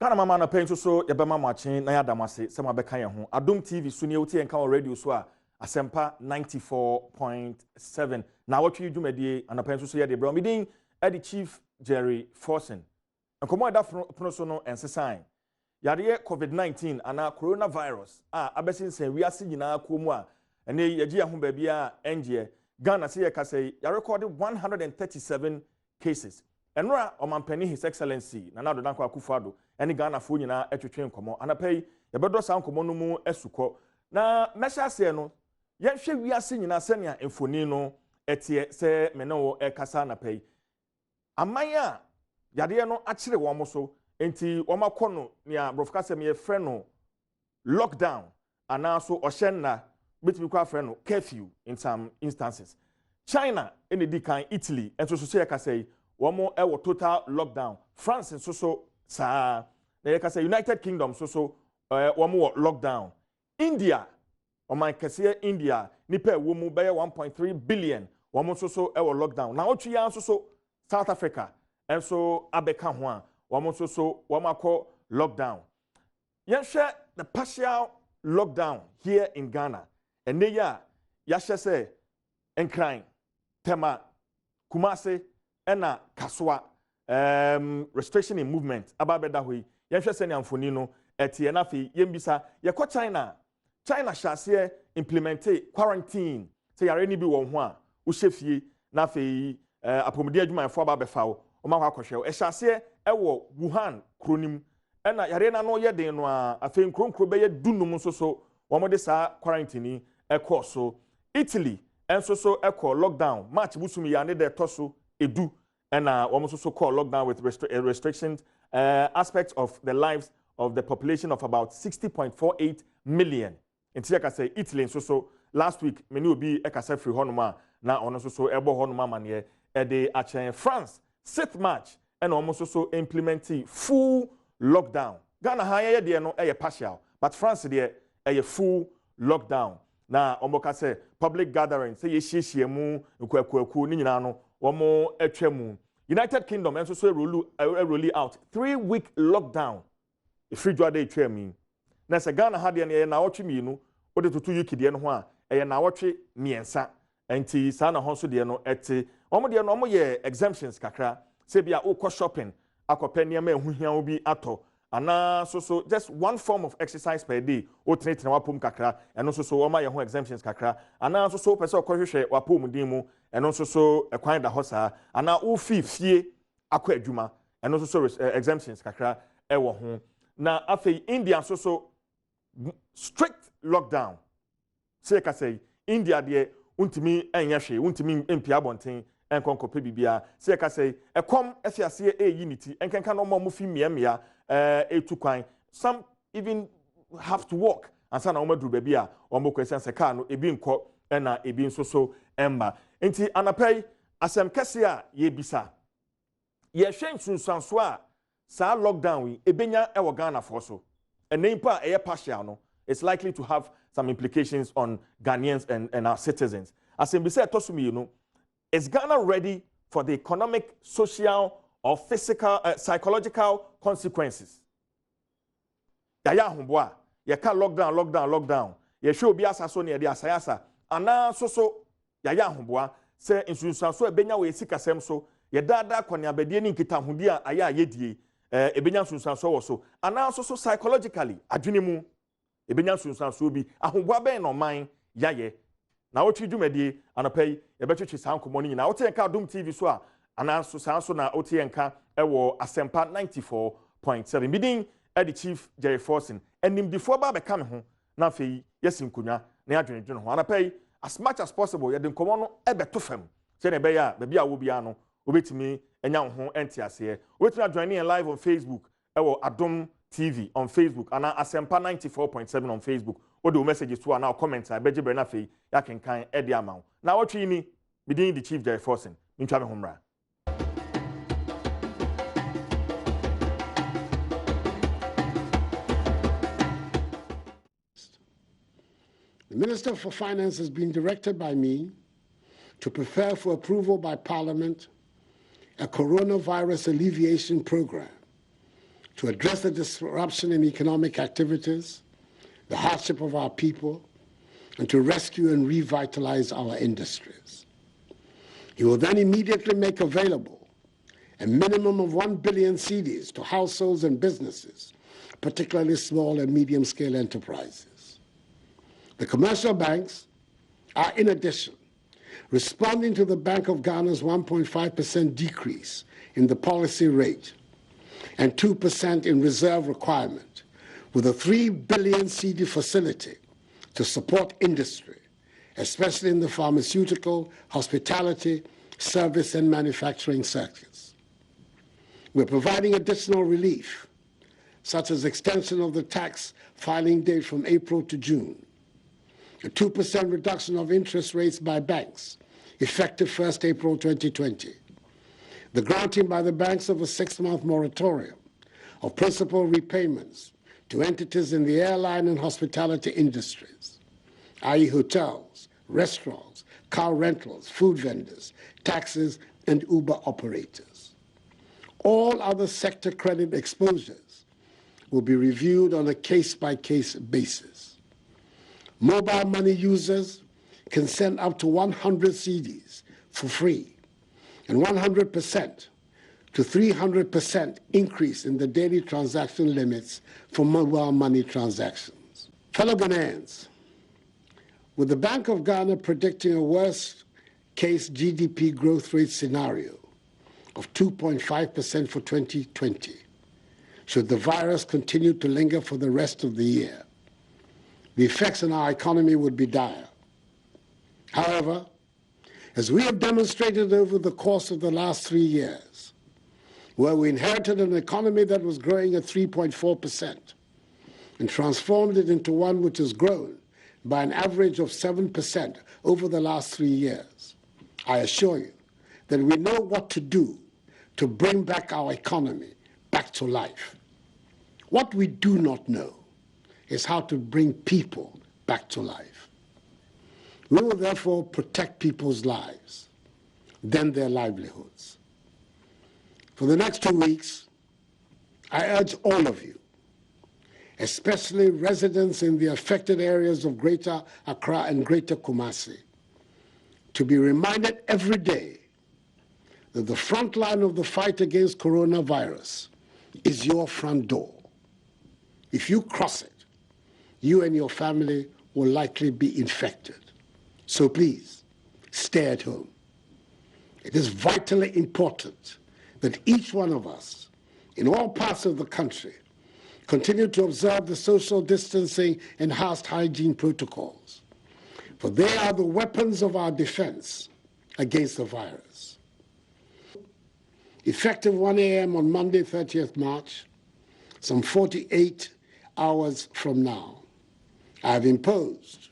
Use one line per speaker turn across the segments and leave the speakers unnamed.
Kana mama na pen so yebema machin na yadamase se mabeka ye ho Adom TV so ne uti enka on radio so a Asempa 94.7 Nnawotwe dwumadie anapen so ye de bro midin Eddie Chief Jerry Forson enkomo da pono so no ensesan yare COVID-19 ana coronavirus abesinsen wiase nyina akomu a ene yaji ho ba bia enje Ghana se ye kase ya recorded 137 cases enra omampani His Excellency Nana Addo Dankwa Akufo-Addo ene Ghana fo nyina etwetwe nkomo anapei yebedo sa nkomo no mu esuko na mesha se no yenhwe wiase nyina senia emfoni no etie se menewo ekasa anapei amanya yade no akire wo mo so enti wo makono nia brofka se me frɛ no lockdown anaso ohyenna betimi kwa frɛ no curfew in some instances China ene di kan Italy enso so se ekasa womo ewo total lockdown France so saa na yekasa United Kingdom so womo lockdown India oman kese India nipa womu be 1.3 billion womo so ewo lockdown na otwi ya so South Africa enso abeka ho a womo so womakọ lockdown yenhwe the partial lockdown here in Ghana ene ya hye se enkran tema Kumasi ena kaswa restriction in movement ababeda hoyi yenhwe se ne amfoni no etie na fe yembisa yekọ China shase implemente quarantine se yare ni bi wo ho a wo hyefie na fe apomodi adwumanfo ababefa wo ma kwa akohwe e shase ewo Wuhan kronim ena yare na no ye den no a afe nkronkro be ye dunum so wo mo de sa quarantine ekọ so Italy enso so ekọ lockdown March busumi ya ne de toso edu ena wo mo so call lockdown with restrictions aspects of the lives of the population of about 60.48 million. Inti yaka say Italy so last week many obi ekasa free honoma na ono so ebo honoma mane e de achen France 6th March and almost so implementing full lockdown. Ghana ha ye de no e partial but France de e full lockdown. Na omoka say public gathering say ye hihie mu nkwakuaku ni nyina no womo atwa mu. United Kingdom enso so roll out 3-week lockdown. Free Juade Tremi. Nasa Ghana had an Nnawotwe mienu, or the tutu yuki de no, a Nnawotwe miensa, and tea sana honso de no ete, omo no ye exemptions kakra, sebia oko shopping, akopenia me huhia obi ato, ana so just one form of exercise per day, o trade na wapum kakra, and also so oma ye ho exemptions kakra, ana so person kohwehwe wapum dimu, and also so a kind of hosa, ana o fie akwa adwuma, and also so exemptions kakra ewo ho. Na afei India so strict lockdown. Say ka say India de untimi enhwe untimi empia bonten enkonkope bibia. Say ka say ekom afiase unity enkenka no mo fi miamia etukwan. Some even have to walk and sana omadru baby a omo kwesen se car no ebi nko na ebi so emba. Enti anapei asem kese a ye bisa. Ye hwen sunsanso a sa lockdown we ebenya ewo Ghana for so and nimpa e partial no it's likely to have some implications on Ghanaians and our citizens as in be said tosumi you know is Ghana ready for the economic, social or physical psychological consequences ya homboa ya ka lockdown ya show bi asaso ne ya asayasa ana so ya homboa say insunsanso ebenya we sikasem so ya dada kwani abedie ni nkitahudi a aya yedie ebenya sunsanso wo so ana so psychologically adwenimu ebenya sunsanso bi ahogwa ben no man yaye na wotwi dwumadie anapai ebetwetwe sankomo ni nyina wote enka Adom TV so a ana so sanso na wote enka ewo Asempa 94.7 bidin Eddie Chief Jerry Forson enimdifo ba be ka me ho na afei yesinkonwa na adwenedwene ho anapai as much as possible yede nkomo no ebeto fam se na be ya ba bia wo bia no obetimi enya ho entiase obetimi join in live on Facebook ewo Adom TV on Facebook and Asempa 94.7 on Facebook odo messages to now comments abeje bre na fei ya kenkan e de amaw na wotwi ni midin the Chief Jerry Forson ntwa me homra.
The Minister for Finance has been directed by me to prepare for approval by Parliament a coronavirus alleviation program to address the disruption in economic activities, the hardship of our people, and to rescue and revitalize our industries. He will then immediately make available a minimum of 1 billion cedis to households and businesses, particularly small and medium-scale enterprises. The commercial banks are, in addition, responding to the Bank of Ghana's 1.5% decrease in the policy rate and 2% in reserve requirement with a 3 billion cedi facility to support industry, especially in the pharmaceutical, hospitality, service, and manufacturing sectors. We're providing additional relief, such as extension of the tax filing date from April to June, a 2% reduction of interest rates by banks, effective 1st April 2020, the granting by the banks of a 6-month moratorium of principal repayments to entities in the airline and hospitality industries, i.e. hotels, restaurants, car rentals, food vendors, taxis, and Uber operators. All other sector credit exposures will be reviewed on a case-by-case basis. Mobile money users can send up to 100 cedis for free, and 100% to 300% increase in the daily transaction limits for mobile money transactions. Fellow Ghanaians, with the Bank of Ghana predicting a worst-case GDP growth rate scenario of 2.5% for 2020, should the virus continue to linger for the rest of the year, the effects on our economy would be dire. However, as we have demonstrated over the course of the last 3 years, where we inherited an economy that was growing at 3.4% and transformed it into one which has grown by an average of 7% over the last 3 years, I assure you that we know what to do to bring back our economy back to life. What we do not know is how to bring people back to life. We will therefore protect people's lives, then their livelihoods. For the next 2 weeks, I urge all of you, especially residents in the affected areas of Greater Accra and Greater Kumasi, to be reminded every day that the front line of the fight against coronavirus is your front door. If you cross it, you and your family will likely be infected. So please, stay at home. It is vitally important that each one of us, in all parts of the country, continue to observe the social distancing and house hygiene protocols, for they are the weapons of our defense against the virus. Effective 1 a.m. on Monday, 30th March, some 48 hours from now, I have imposed,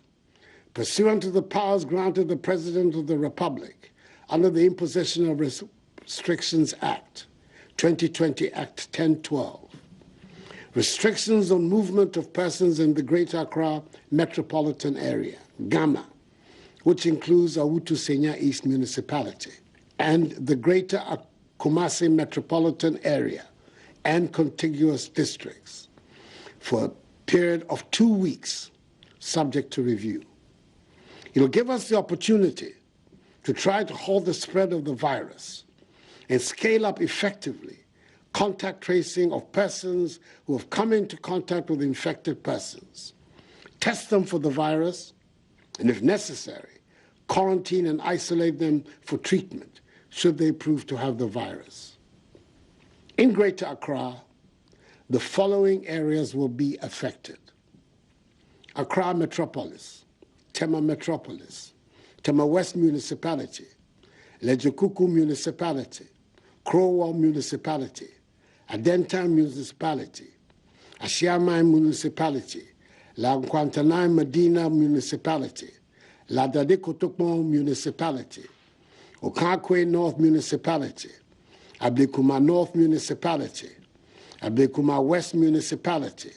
pursuant to the powers granted the President of the Republic under the Imposition of Restrictions Act, 2020 Act 1012, restrictions on movement of persons in the Greater Accra metropolitan area, GAMA, which includes Awutu Senya East Municipality, and the Greater Kumasi metropolitan area and contiguous districts for a period of 2 weeks, subject to review. It will give us the opportunity to try to halt the spread of the virus and scale up effectively contact tracing of persons who have come into contact with infected persons, test them for the virus, and if necessary, quarantine and isolate them for treatment should they prove to have the virus. In Greater Accra, the following areas will be affected: Accra Metropolis, Tema Metropolis, Tema West Municipality, Lejokuku Municipality, Crowell Municipality, Adentan Municipality, Ashiamai Municipality, La Nkwantanai Medina Municipality, La Dadekotokmo Municipality, Okakwe North Municipality, Ablekuma North Municipality, Ablekuma West Municipality,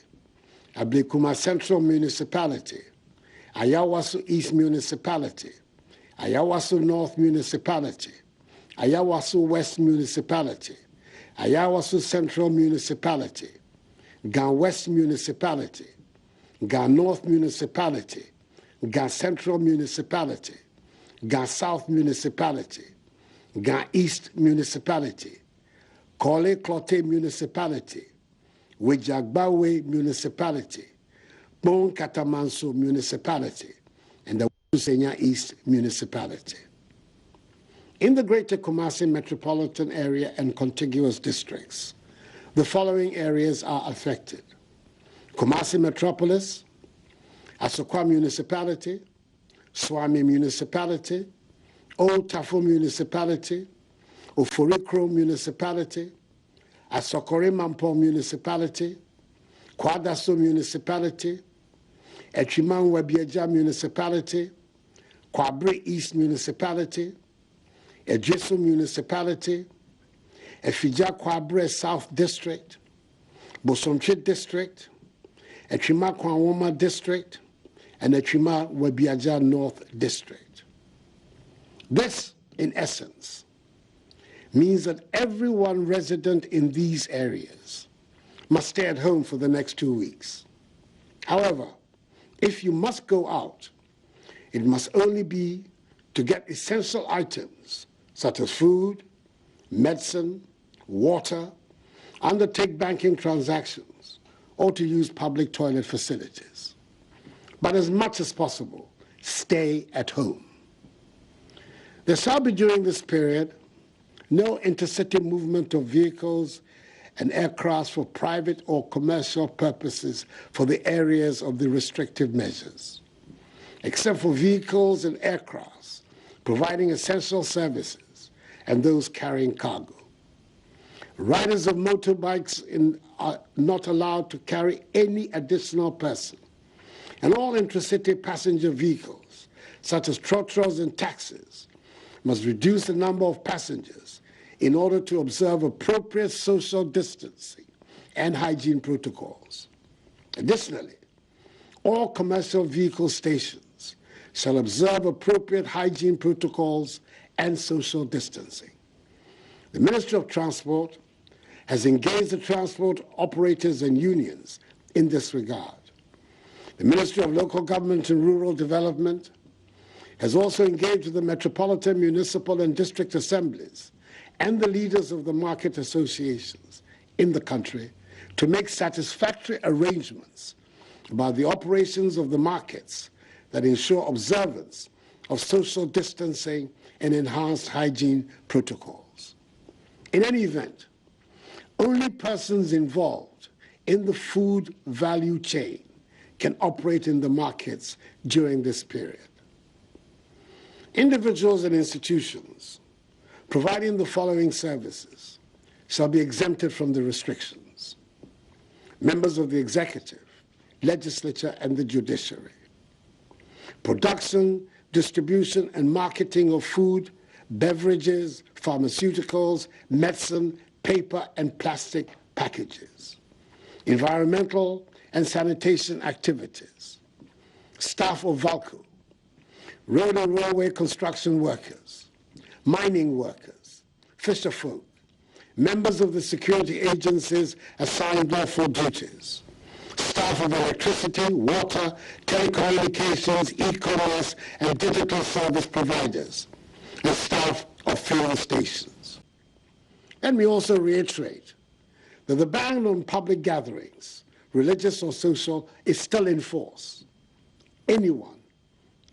Ablekuma Central Municipality, Ayawaso East Municipality, Ayawaso North Municipality, Ayawaso West Municipality, Ayawaso Central Municipality, Ga West Municipality, Ga North Municipality, Ga Central Municipality, Ga South Municipality, Ga East Municipality, Kole Klote Municipality, Wejagbawe Municipality, Bon Katamanso Municipality, and the Wusenya East Municipality. In the Greater Kumasi metropolitan area and contiguous districts, the following areas are affected: Kumasi Metropolis, Asokwa Municipality, Swami Municipality, Old Tafo Municipality, Oforikro Municipality, Asokore Mampo Municipality, Kwadaso Municipality, Echiman Webieja Municipality, Kwabre East Municipality, Ejisu Municipality, Efija Kwabre South District, Bosomchi District, Echima Kwanwoma District, and Echima Webiaja North District. This, in essence, means that everyone resident in these areas must stay at home for the next 2 weeks. However, if you must go out, it must only be to get essential items such as food, medicine, water, undertake banking transactions, or to use public toilet facilities. But as much as possible, stay at home. There shall be during this period no intercity movement of vehicles and aircraft for private or commercial purposes for the areas of the restrictive measures, except for vehicles and aircrafts providing essential services and those carrying cargo. Riders of motorbikes are not allowed to carry any additional person, and all intracity passenger vehicles, such as trotros and taxis, must reduce the number of passengers in order to observe appropriate social distancing and hygiene protocols. Additionally, all commercial vehicle stations shall observe appropriate hygiene protocols and social distancing. The Ministry of Transport has engaged the transport operators and unions in this regard. The Ministry of Local Government and Rural Development has also engaged with the metropolitan, municipal, and district assemblies and the leaders of the market associations in the country to make satisfactory arrangements about the operations of the markets that ensure observance of social distancing and enhanced hygiene protocols. In any event, only persons involved in the food value chain can operate in the markets during this period. Individuals and institutions providing the following services shall be exempted from the restrictions: members of the executive, legislature, and the judiciary. Production, distribution, and marketing of food, beverages, pharmaceuticals, medicine, paper, and plastic packages. Environmental and sanitation activities. Staff of VALCO, road and railway construction workers, mining workers, fisherfolk, members of the security agencies assigned lawful duties, staff of electricity, water, telecommunications, e-commerce, and digital service providers, and staff of fueling stations. Let me also reiterate that the ban on public gatherings, religious or social, is still in force. Anyone,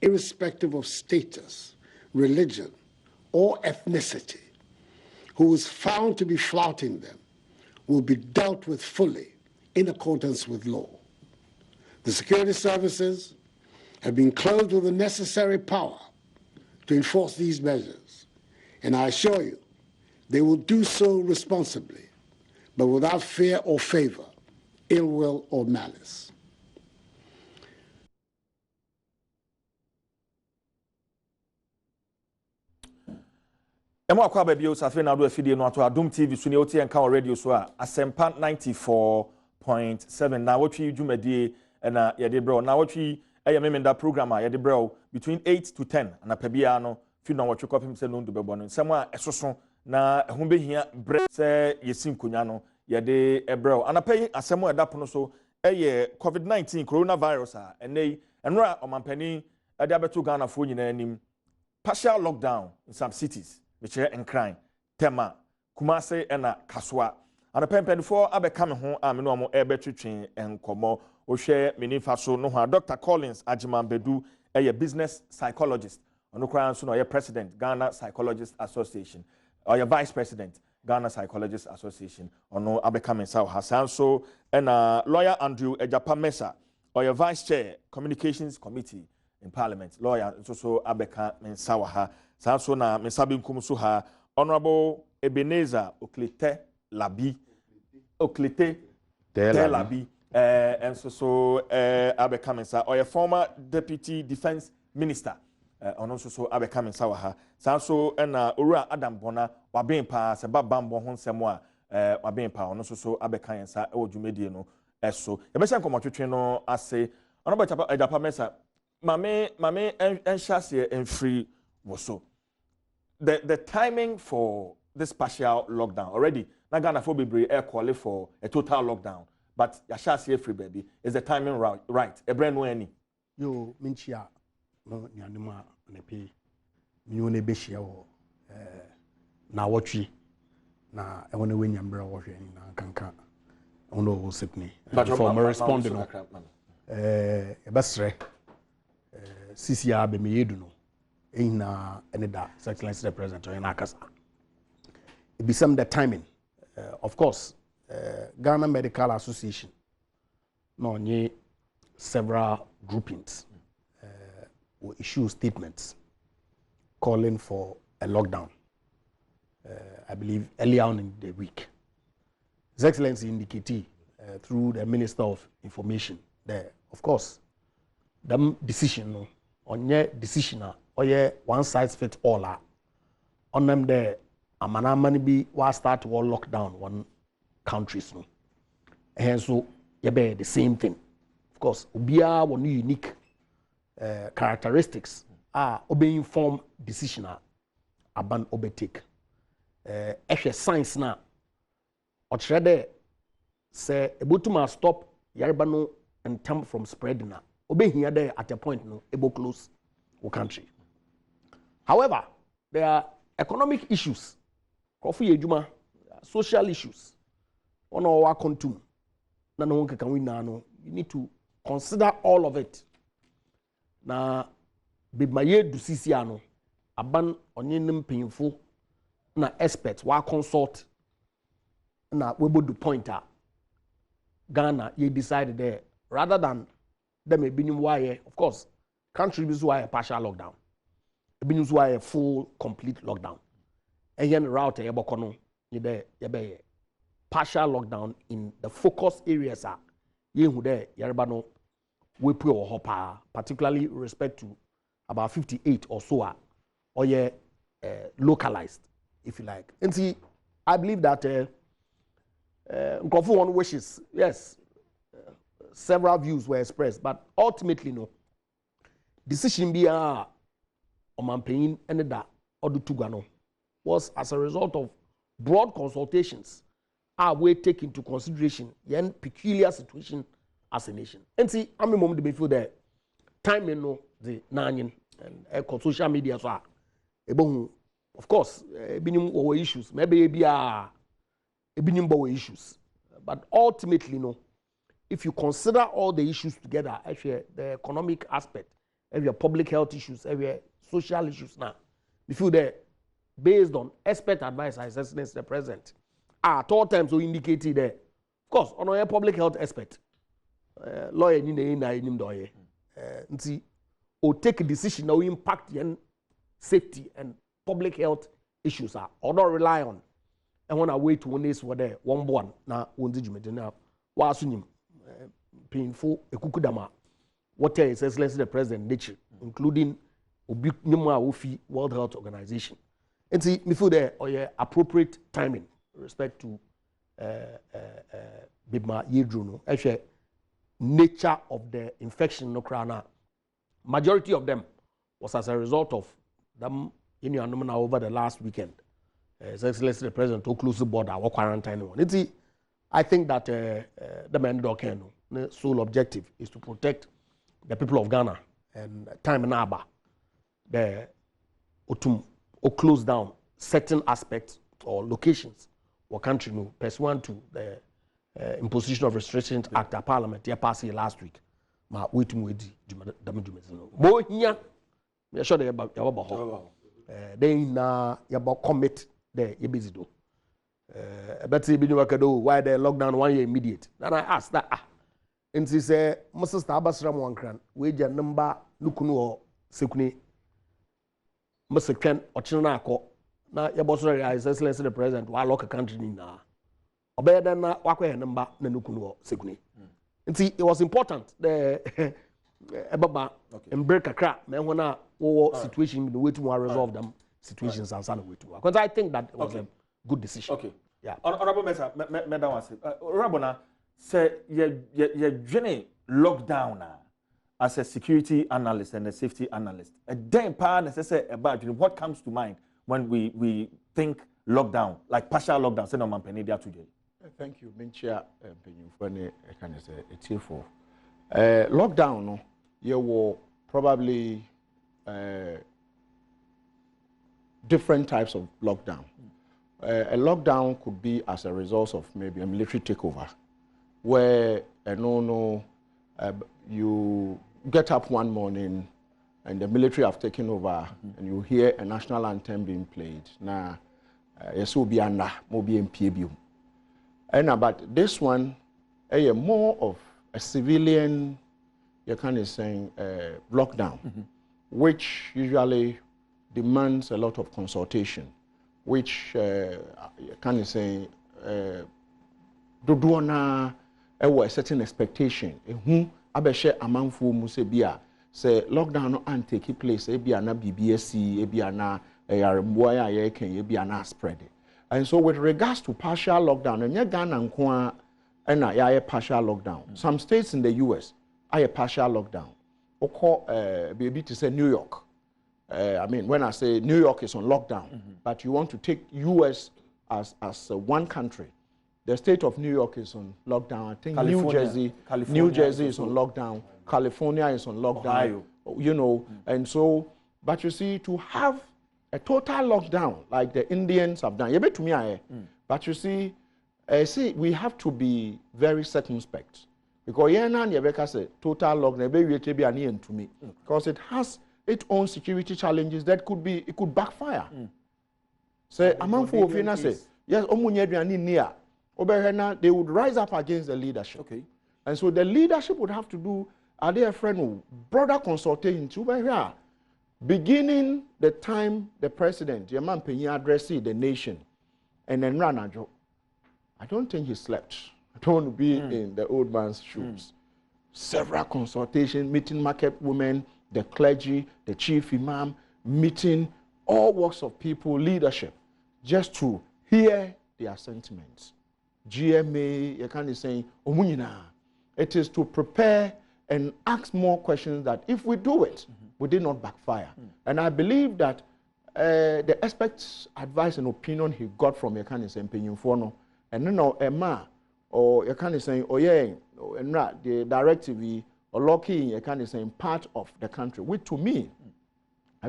irrespective of status, religion, or ethnicity, who is found to be flouting them will be dealt with fully in accordance with law. The security services have been clothed with the necessary power to enforce these measures, and I assure you, they will do so responsibly, but without fear or favor, ill will or malice.
Emo akwa ba bio safe na do afidie no ato Adom TV so ne oti enka radio so a Asempa 94.7 na wotwi dwumadie na ye de bro na wotwi memenda program a ye de bro between 8 to 10 na pabia no fi na wotwe kopim se no ndo bebo no nsem a esoso na ho behia bre se yesin konya no yɛde ɛbrɛw anapɛyi asɛm ɛda pono so ɛyɛ COVID-19 coronavirus a ɛnɛ ɛnora ɔmampanin ɛde abɛto Ghanafoɔ nyinaa anim partial lockdown in some cities mekyerɛ nkran Tema Kumase ɛna Kasoa anapɛmpɛnfoɔ abɛka me ho a me no ɔmo ɛbɛtwetwe nkɔmmɔ ohwɛ me nifa so no ho Dr. Collins Agimambedu ɛyɛ business psychologist ɔno koraa nso na ɔyɛ president Ghana Psychologist Association ɔyɛ vice president Ghana Psychologist Association ɔno abɛka me nsa wɔ ha saa nso ɛna lawyer Andrew Ejapa Mesa ɔyɛ vice chair communications committee in parliament lawyer nso so abɛka me nsa wɔ ha saa nso na me nsa benkum so ha honorable Ebenezer Oklete Labi nso so abɛka me nsa ɔyɛ former deputy defense minister ɔno nso so abɛka me nsa wɔ ha saa nso ɛna owura Adam Bona waben paa sɛ ba bambɔ ho nsɛm a waben paa ɔno nso so abɛka yɛn nsa ɛwɔ dwumadie no ɛso yɛbɛhyɛ nkɔmmɔtwetwe no ase ɔno bɛ Ejapa Mesa mame ɛnhyɛ aseɛ ɛmfiri wɔ so the timing for this partial lockdown already na Ghanafoɔ bebree calling for a total lockdown but yɛhyɛ aseɛ ɛfiri baby is the timing right ɛbrɛ no ani
yo menchia no nyanuma na pe minyo na behia wo Nnawotwe na e wona wenyambra wo hwe ni na kanka ono wo Sydney for my responding no e besre CCR be me yedu no na ene da Excellency the President o na akasa it be some the timing of course Ghana Medical Association no nye several groupings will issue statements calling for a lockdown. I believe earlier on in the week. His Excellency indicated through the Minister of Information that, of course, the decision on your decision or your one size fits all on them there. Amana mani be was start to lock down one countries no. And so you be the same thing. Of course, ubia one unique characteristics are obey informed decision aban obetake science na ochre say ebotuma stop yareba no and term from spreading na obey here there at a point no able close the country. However, there are economic issues, social issues on our contum na no one can win no you need to consider all of it. Na bibmaye du sisi ano aban onye nim painful na expert wa consult na we do pointer Ghana ye decided there rather than them ebinim why of course country is why a partial lockdown ebinim why a full complete lockdown and route e bokono ye there ye be partial lockdown in the focus areas are ye hu there yereba no we put our hopper, particularly with respect to about 58 or so, or localized, if you like. And see, I believe that one wishes, yes, several views were expressed, but ultimately, no decision be on paying any that or do to was as a result of broad consultations. We take into consideration the peculiar situation as a nation. And see, I'm a moment before the time you know the nanyan and social media so of course binim issues maybe binim issues but ultimately no if you consider all the issues together actually the economic aspect every public health issues every social issues now before that based on expert advice as the president at all times we indicated there of course on a public health expert lawyer ni na enim doye nti o take a decision that will impact the safety and public health issues or not rely on and when I wait to one days for there one born na wonzi jumede na wa asunyim painful ekukudama what is Excellency the President nature including obi nyuma ofi World Health Organization nti me feel there or appropriate timing respect to bibma yedru no ehwe nature of the infection no krana majority of them was as a result of them in your over the last weekend Excellency the President to close the border or quarantine one it's I think that the man the sole objective is to protect the people of Ghana and time and Aba. The or close down certain aspects or locations or country no pursuant to the Imposition of Restrictions Act of Parliament here passed here last week. Ma wait no. Bo here me sure they about then na yabo commit the yebezido. But see binu wakado why the lockdown 1 year immediate. Then I asked that nti say Mrs. Tabasra mo ankran we je number nukunu o sekuni Mr. Ken ochina akọ na yabo so His Excellency the President wa lock country ni na obey then na wakọ number na nukunu o sekuni. Nti it was important the ebaba embrace kakra me ho na wo situation the way to resolve them situations and sana way to because I think that was a good decision.
Okay.
Yeah.
Honorable Mesa, me that one say. Rabona say ye journey lockdown as a security analyst and a safety analyst. A then pa necessary about what comes to mind when we think lockdown, like partial lockdown. Say no man penny there today.
Thank you, Minchia Penny for any kind of say it's here for lockdown. No, you were probably different types of lockdown. A lockdown could be as a result of maybe a military takeover, where you get up one morning and the military have taken over, and you hear a national anthem being played. Now, yes, will be anda, mobi MPBU. And but this one, more of a civilian, you can say, lockdown, which usually demands a lot of consultation. Which can you say do na a certain expectation abeshe amanfo mu se bia say lockdown no and take place bia na BBSC bia na yaremboa ya ken bia na spread. And so with regards to partial lockdown and Ghana nko na ya partial lockdown. Some states in the US are a partial lockdown. Oko baby to say New York. I mean, when I say New York is on lockdown, but you want to take US as one country, the state of New York is on lockdown. I think California New Jersey is on lockdown. California is on lockdown. Ohio. You know, and so, but you see, to have a total lockdown like the Indians have done, but you see, we have to be very circumspect because total lockdown to me because it has its own security challenges that could backfire. Say among four say yes, they would rise up against the leadership. Okay. And so the leadership would have to do a friend broader consultation to beginning the time the president, Yaman Penya addressed the nation and then ran a job. I don't think he slept. I don't want to be in the old man's shoes. Several consultations, meeting market women, the clergy, the chief imam, meeting all walks of people, leadership, just to hear their sentiments. GMA, you can't say, it is to prepare and ask more questions that if we do it, we did not backfire. And I believe that the experts' advice and opinion he got from Yekani Mpenyimfono, and Emma, or Yekani saying, oh yeah, and the directive or locking Yekani saying part of the country, which to me, I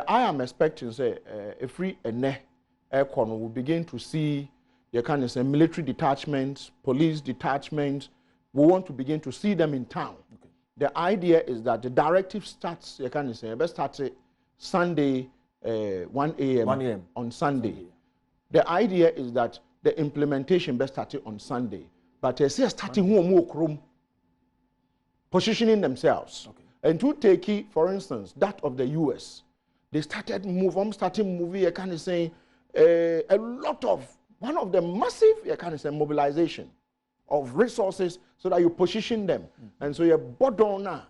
am expecting say a free and aircon will begin to see Yekani say military detachments, police detachments. We want to begin to see them in town. Okay. The idea is that the directive starts, you can say, best start Sunday, 1 a.m. on Sunday. The idea is that the implementation best start on Sunday. But they say starting more positioning themselves. Okay. And to take, for instance, that of the US, they started starting movie, you can say, a lot of, one of the massive, you can say, mobilization of resources so that you position them. And so you're bottom now.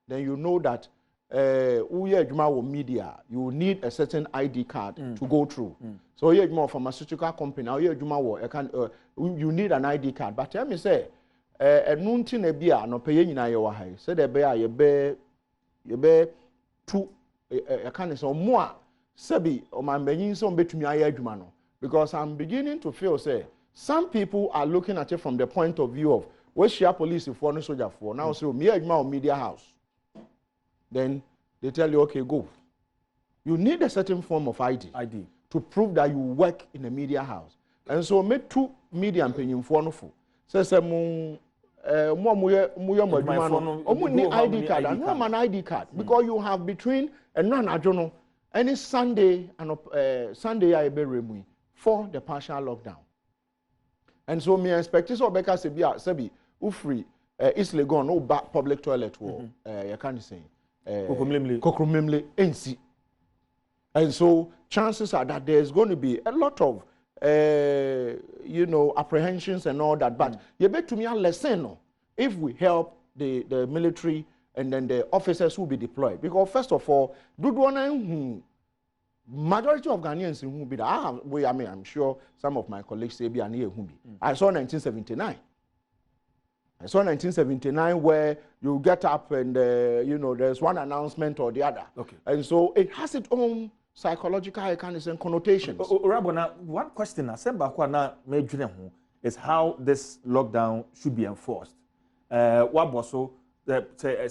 Then you know that media, you need a certain ID card to go through. So you're more pharmaceutical company, you need an ID card. But let me say, nunti nebia no pay nyina ye wa hai. Say the be two I can't say more sebi o man benyin so betumi aye adwuma no. because I'm beginning to feel, say, some people are looking at it from the point of view of, where's your police for no soldier for? Now, so me or media house. Then they tell you, okay, go. You need a certain form of ID to prove that you work in a media house. And so, me two media and penny for no fool. Says, need ID card, and no man ID card, because you have between a non-adjournal any Sunday and Sunday I be removed for the partial lockdown. And so me expect this or because sebi ufree is legon no back public toilet war you can't say kokromlemle NC. And so chances are that there's going to be a lot of apprehensions and all that, but you bet to me a lesson if we help the military and then the officers who be deployed, because first of all, majority of Ghanaians who be there. I'm sure some of my colleagues say be an here who be. I saw 1979. I saw 1979 where you get up and there's one announcement or the other.
Okay.
And so it has its own psychological connotations.
Rabona, one question I said back is how this lockdown should be enforced. What also say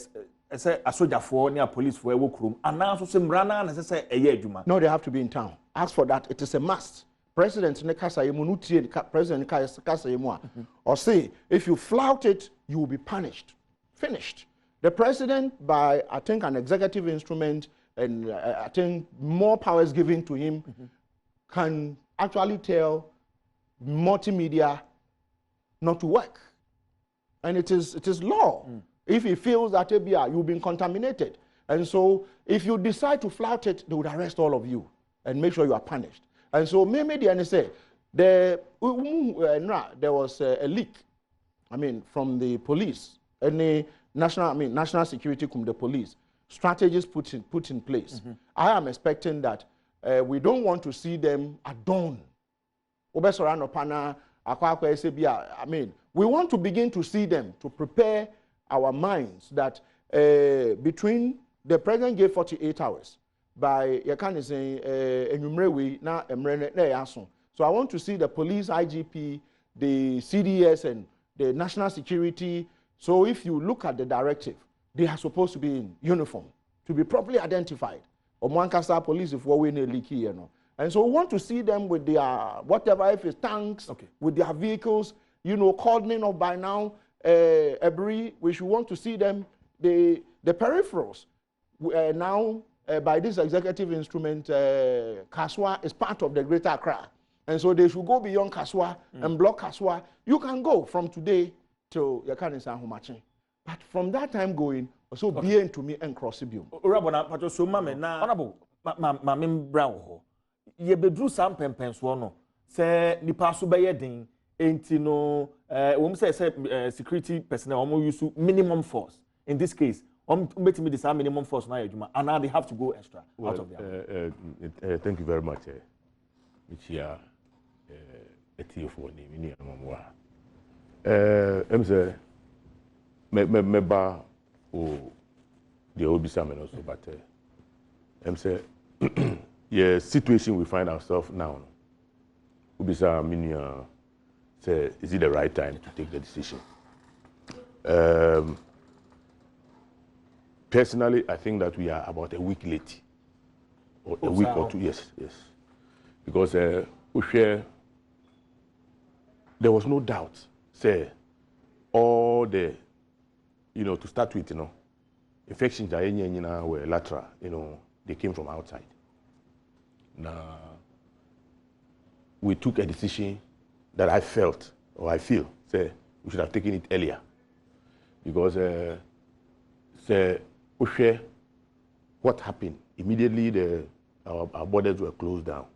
a soldier for near police for a work room and now some rana and say a year juma.
No, they have to be in town. As for that, it is a must. President Nekasa Yemunuti, President Kasa Yemua, or say if you flout it, you will be punished. Finished. The president, by I think an executive instrument and I think more powers given to him, can actually tell multimedia not to work, and it is law. If he feels that you've been contaminated, and so if you decide to flout it, they would arrest all of you and make sure you are punished. And so maybe the NSA, there was a leak, from the police, any national security from the police, strategies put in place. I am expecting that we don't want to see them adorn. We want to begin to see them, to prepare our minds that between the president gave 48 hours by so I want to see the police, IGP, the CDS and the national security. So if you look at the directive, they are supposed to be in uniform, to be properly identified. Police if we leaky, and so we want to see them with their whatever, if it's tanks, with their vehicles, coordinating of by now. We should want to see them, the peripherals. Now, by this executive instrument, Kaswa is part of the Greater Accra. And so they should go beyond Kaswa and block Kaswa. You can go from today to Yakani Sahumachi. But from that time going, also be into me and cross it.
Rabona, but so mame na honorable mamim brow. Ye bedru sam pempens wono. Se nipa so beye din enti no say security personnel use minimum force. In this case, betimi this minimum force na adwuma and now they have to go extra out of there.
Thank you very much. Michia for ni amwa. Say meba o the obisa also, but say yeah, situation we find ourselves now. Obisa minia say is it the right time to take the decision? Personally, I think that we are about a week late, or a week or two. Yes, because there was no doubt. Say all the, to start with, infections that were lateral. They came from outside. Now we took a decision that I felt, or I feel, say we should have taken it earlier, because what happened immediately, our borders were closed down.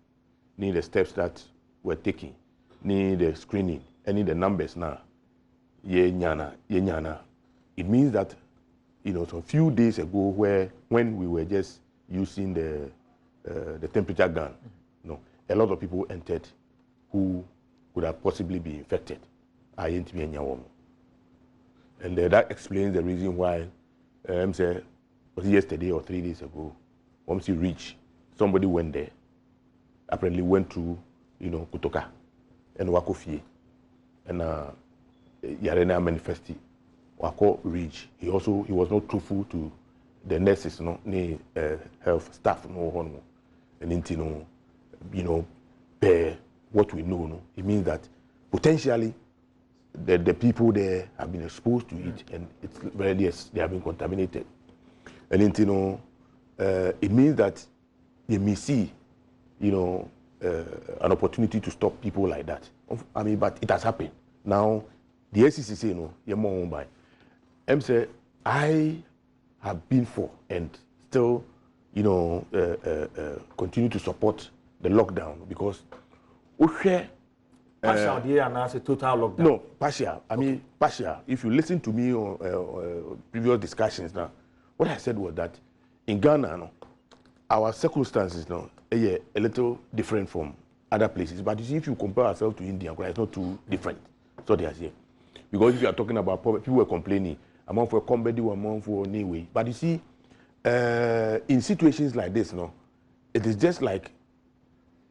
Need the steps that we're taking, need the screening, and need the numbers now. It means that some few days ago, when we were just using the temperature gun, a lot of people entered who could have possibly been infected. And that explains the reason why was yesterday or 3 days ago, once you reach, somebody went there, apparently went through, kutoka and wako fie and yarena manifesti wako reach. He was not truthful to the nurses, ni health staff and bear what we know. It means that potentially the people there have been exposed to it, and it's very yes, they have been contaminated. And it means that they may see, an opportunity to stop people like that. I mean, but it has happened. Now, the SEC say you're more owned by. Say, I have been for and still, continue to support the lockdown because
partial and a total lockdown.
No, partial. I mean, partial. If you listen to me on previous discussions now, what I said was that in Ghana, our circumstances now are a little different from other places. But you see, if you compare ourselves to India, it's not too different. So they are here. Because if you are talking about poverty, people were complaining, among for comedy, among for anyway. But you see, in situations like this, it is just like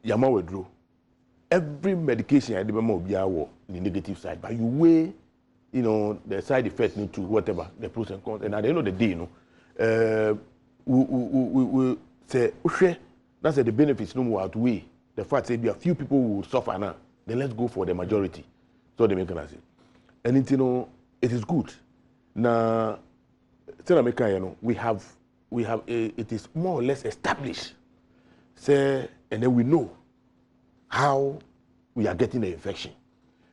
Yama withdrew. Every medication I remember be the negative side, but you weigh, the side effects to whatever the pros and cons, and at the end of the day, we say that's the benefits no more outweigh the fact that a few people will suffer now. Then let's go for the majority. So they make an say, and it is good. Now, we have it is more or less established. Say, and then we know how we are getting the infection.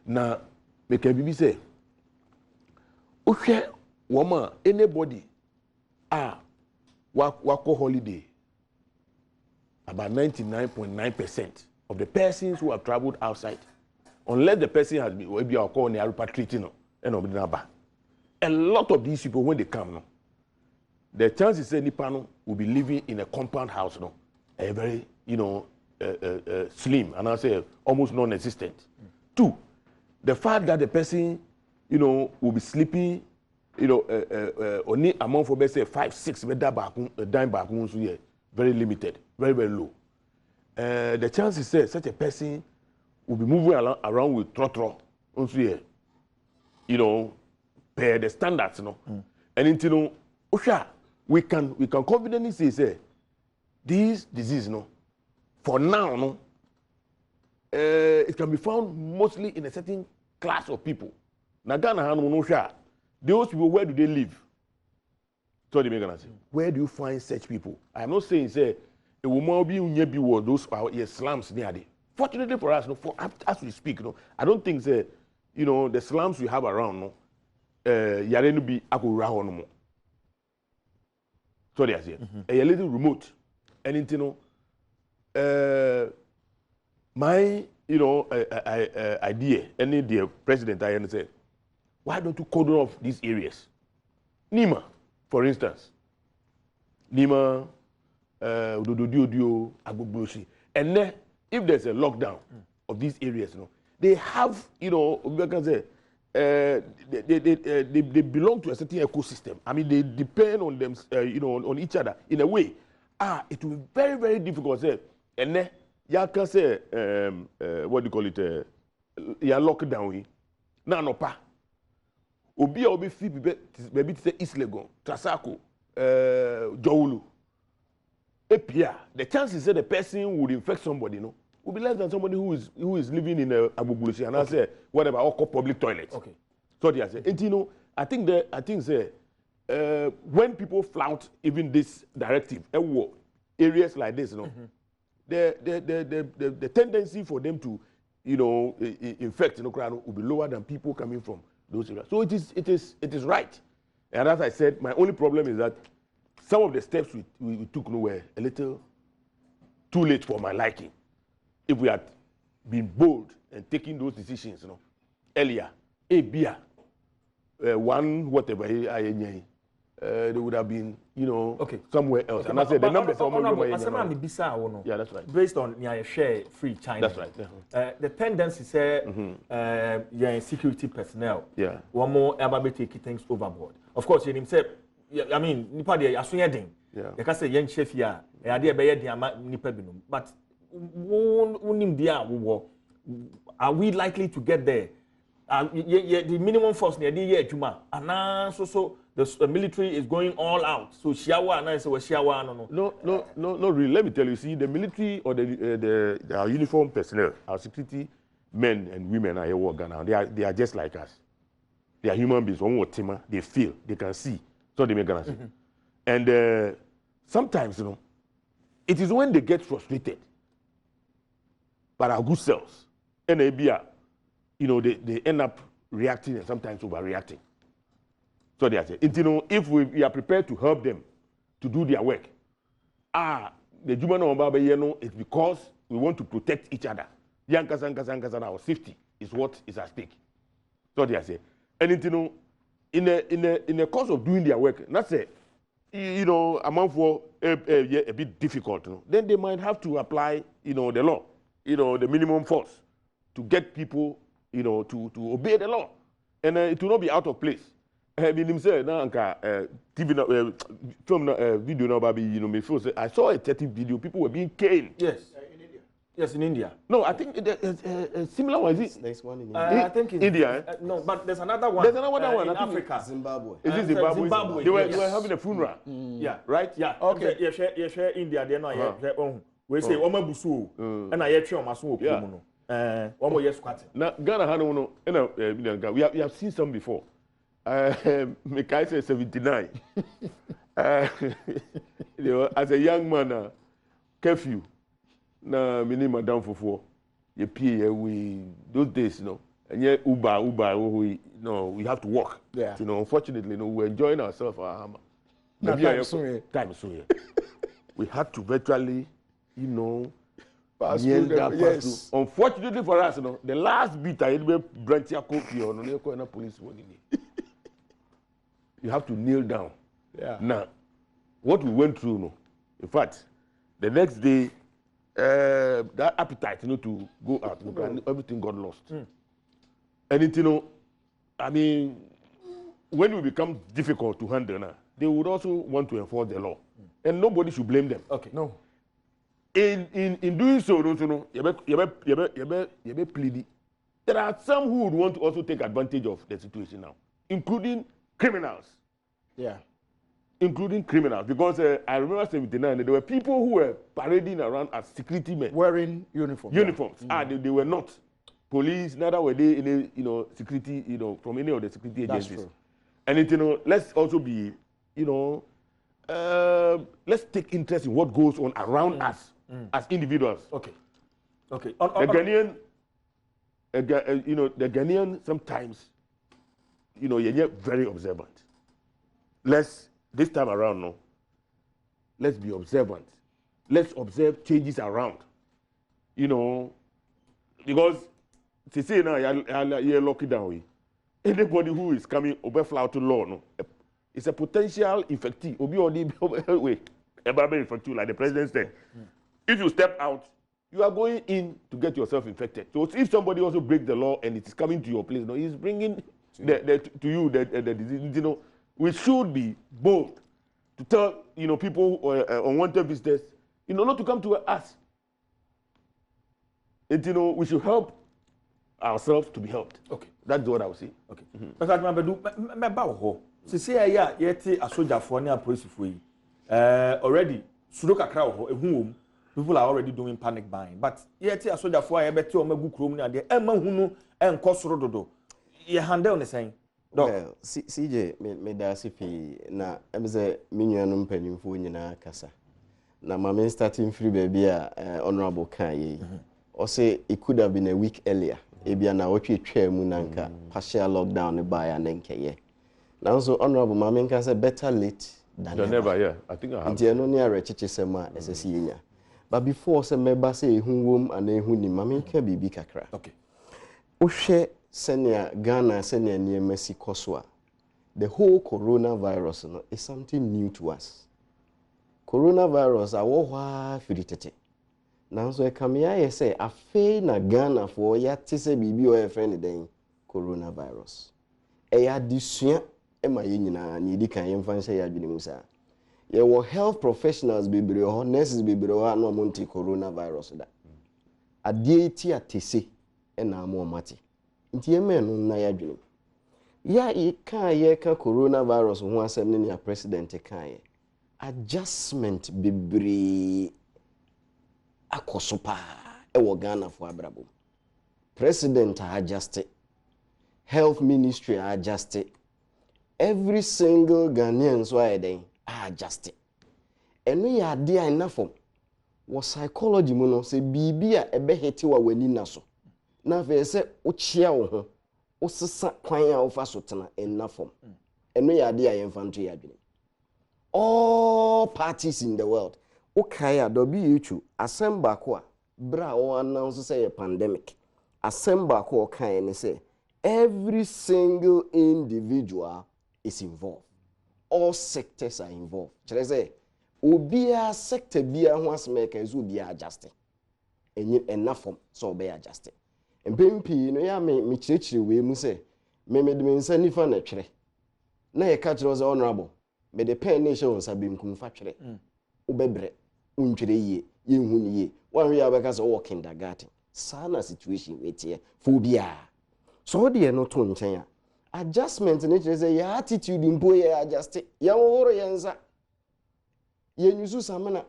Now, make a say, okay, woman, anybody, wako holiday. About 99.9% of the persons who have traveled outside, unless the person has been maybe our call repatriating, a lot of these people when they come, the chances say Nipano will be living in a compound house, a very slim, and I say almost non-existent. Two, the fact that the person, will be sleeping, only among for say 5-6 dime back, very limited, very very low. The chances say such a person will be moving around with trotro, per the standards, and we can confidently say this disease, for now, it can be found mostly in a certain class of people. Now, Ghana, those people, where do they live? So they make an answer. Where do you find such people? I'm not saying, say, a woman be those slums near there. Fortunately for us, as we speak, I don't think, say, the slums we have around, yarenu be akura no more. So they are saying, a little remote, and my idea, any the president I said, why don't you cordon off these areas? Nima, for instance, Nima, Agbogbosi, and then if there's a lockdown of these areas, they have, we can say, they belong to a certain ecosystem. I mean, they depend on them, on each other in a way. It will be very, very difficult. Say, and then you can say, what do you call it? You lockdown. No pa. Obi fi maybe to say East Legon, Trasako, Joulu. Epia. The chances that the person would infect somebody, will be less than somebody who is living in a Abubulusi and I say whatever or public toilets. Okay. So they say, and I think when people flout even this directive, areas like this, the tendency for them to, infect will be lower than people coming from those areas. So it is right. And as I said, my only problem is that some of the steps we took were a little too late for my liking. If we had been bold and taking those decisions, earlier, one whatever, they would have been, somewhere else. And I said the numbers are yeah, that's right.
Based on your share free China.
That's right.
The tendency say, security personnel.
Yeah.
One more about taking things overboard. Of course, you say, I mean, nipa de asuyedin. Yeah. You can say young chef here. Idea be nipa binum, but unim dia wo are we likely to get there? The minimum force near the year Juma, and so the military is going all out. So Shiawa and I say Shiawa
no, really. Let me tell you, see, the military or our uniform personnel, our security men and women are here working now. They are just like us. They are human beings. They feel, they can see, so they make an answer. And sometimes, it is when they get frustrated by our good selves, and they end up reacting and sometimes overreacting. So they are saying, if we are prepared to help them to do their work, the Juma it's because we want to protect each other. Our safety is what is at stake. So they are saying, and in the course of doing their work, that's it. Amount for a bit difficult. Then they might have to apply, the law, the minimum force to get people, to obey the law, and it will not be out of place. I mean, himself now, TV, film, video now, me feel. I saw a 30 video. People were being caned.
Yes. Yes, in India.
No, I think a similar one. Is it?
Next one in
I think in
India.
No, but there's another one.
There's another one
in Africa.
Zimbabwe.
Is it Zimbabwe?
Zimbabwe.
They were having a funeral.
Yeah.
Right?
Yeah.
Okay.
You share India. They know. We say Oma Busu. And I hear Masu. Yeah. One more year squatting.
Now Ghana had we have seen some before. Mekai said 79. As a young man, curfew. Na mini madam for you pay we those days, and yeah, Uber, we have to walk.
Yeah.
Unfortunately, we're enjoying ourselves. Time soon. We had to virtually,
pass
through
them, yes.
Unfortunately for us, the last bit I had branch your copy on the police warning. You have to kneel down.
Yeah.
Now, what we went through, in fact, the next day. That appetite, to go out, and everything got lost. And I mean, when we become difficult to handle now, they would also want to enforce the law, and nobody should blame them.
Okay.
No.
In doing so, you be pleading. There are some who would want to also take advantage of the situation now, including criminals.
Yeah.
Including criminals, because I remember 79, there were people who were parading around as security men.
Wearing uniforms.
Yeah. They were not police, neither were they any, security, from any of the security agencies.
That's true.
And let's also be, let's take interest in what goes on around us as individuals.
Okay.
The Ghanaian, the Ghanaian sometimes, you're very observant. This time around, let's be observant. Let's observe changes around. Because to say now you're locked down. Anybody who is coming over to law, it's a potential infectee. Like the president said. If you step out, you are going in to get yourself infected. So if somebody also breaks the law and it is coming to your place, he's bringing to you the disease. We should be bold to tell people unwanted visitors not to come to us. And we should help ourselves to be helped.
Okay,
that's what I would say.
Okay. But I remember se say ya yeti asojafo ne apolicefoɔ yi already sudoka kra ho ehun people are already doing panic buying, but yeti asojafo a yebeti o magu krom ne ade ema hunu enko soro dodo ye handle ne sen.
Well, CJ me da sipi na emze minnuanu mpanimfo nyina kasa. Na mama starting free baby honorable kan ye. Or say it could have been a week earlier. Ebia na wotwe twa mu nanka partial lockdown ne ba ya nenkeye. Now so honorable mama can say better late than never.
Yeah, I think I have.
Nti eno ne arechiche sema esesi yenya. But before say meba say ehun wom ana ehun ni mama ka bibi kakra.
Okay.
Ohwe senia Ghana senia niemesi koswa. The whole coronavirus is something new to us. Coronavirus awohwa firitete. Now so ekamia ye say afei na Ghana for ya tise bibi o efren den coronavirus. Eya disua ema ye nyina ni di kan ye mfa say ya dwene musa. Ye wo health professionals bebre ho nurses bebre ho na monti coronavirus da. Adie ti atese ɛna ama ɔmate nti eme no na ya dwene ya ye ka coronavirus ho asɛm ne ya president kan ye adjustment bebree akoso pa ɛwɔ Ghana fo abrabo president adjust health ministry adjust every single Ghanaian so ayeden adjust eno ya ade a na fom wo psychology mu no se bibi a ebe hete wa wani na so na fe se wo chia wo ho wo sesa kwan a wo fa so tena na fom eno ya ade a yemfa nto ya dwene all parties in the world okay a WHO assemble ko a bra o announce say a pandemic assemble ko kan ne say every single individual is involved all sectors are involved chere say obia sector bia ho aseme kan so bia adjust enye enafom so be adjust empempi no ya me chirechire we mu say me de me nsa nifa na twere na ye ka kire say honorable me de pen ne show nsa bemkum fa twere obebre untwere yie ye hu ni yie wan ya be ka say wo kindergarten sana situation wetie phobia so de no to nchen a adjustment ne kire say your attitude impo ye adjust ya woro ye nsa ye nyusu samana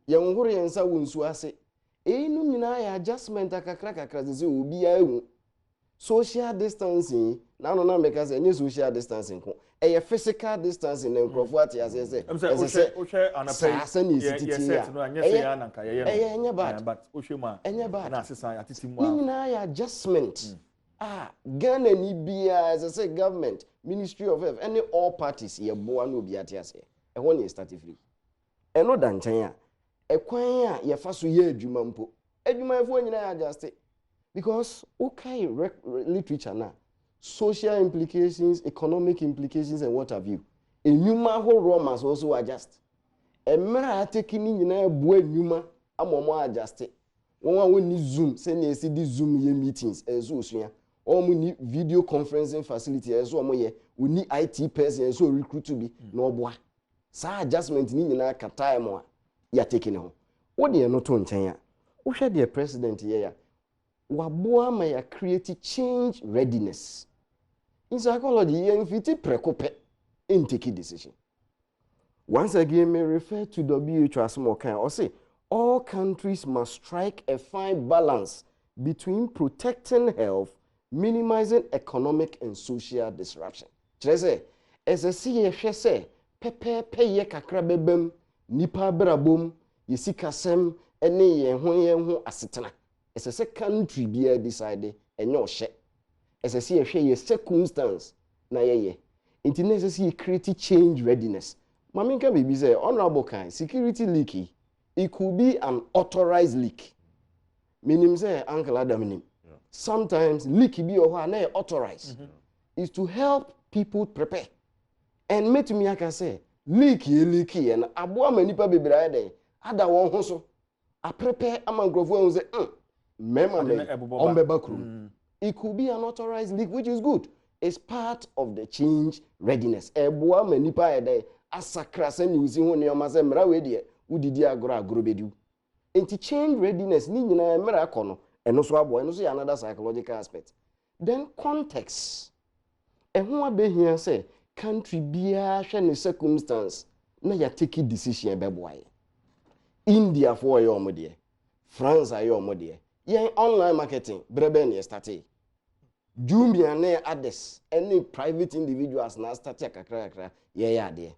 ye nhoro ye nsa wonsu ase enu nyina ya adjustment akakra se obi a ehu social distancing na no na make say any social distancing ko e physical distancing na nkrofo ati ase se
o hwe anapay
yes
no anya se ya nanka ye
enya bad
but o hwe ma na asesa atiti mu
a nyina ya adjustment Ghana ni bia as I say government ministry of health any all parties ye boa no obi ati ase e ho ne start free eno da nchen a ekwan a ye fa so ye adwuma mpo adwuma efo nyina ya adjust because okay literature na social implications economic implications and what have you enwuma ho must also adjust emra atekini nyina boa enwuma amomo adjust won ni zoom se na esi di zoom ye meetings ezo osua omo ni video conferencing facility ezo omo ye oni IT person ezo recruit bi na oboa sa adjustment ni nyina ka time a ya taking ho wo de no to nchen a wo hwe de president ye ya waboa ma ya create change readiness in psychology ye mfiti prekope in take decision once again me refer to WHO as more kind or say all countries must strike a fine balance between protecting health, minimizing economic and social disruption. Chese, as a see say, pepe ye kakra bebem, nipa brabom, ye sikasem, ene ye ho asetena. As a say country be decided, and no she. As a see ye circumstance, na ye. It necessary create change readiness. Maminka baby say, honorable kind, security leaky. It could be an authorized leak. Meaning say Uncle Adam. Sometimes leak be or authorized. Is to help people prepare. And me to me I can say leaky and abua manipa be bride. Ada one hoso. I prepare among grofo and say mema it could be an authorized leak which is good. It's part of the change readiness. Abua manipa ede asakra se using ho ne o ma se mra we de udidi agro bedu enti change readiness ni nyina emra akono eno so abo eno so ya another psychological aspect then context ehun abehia say country bia hwe ne circumstance na ya take decision beboaye India for your omode France ayo omode yen online marketing brebe ne start Jumia ne others any private individuals na start akakra ye ade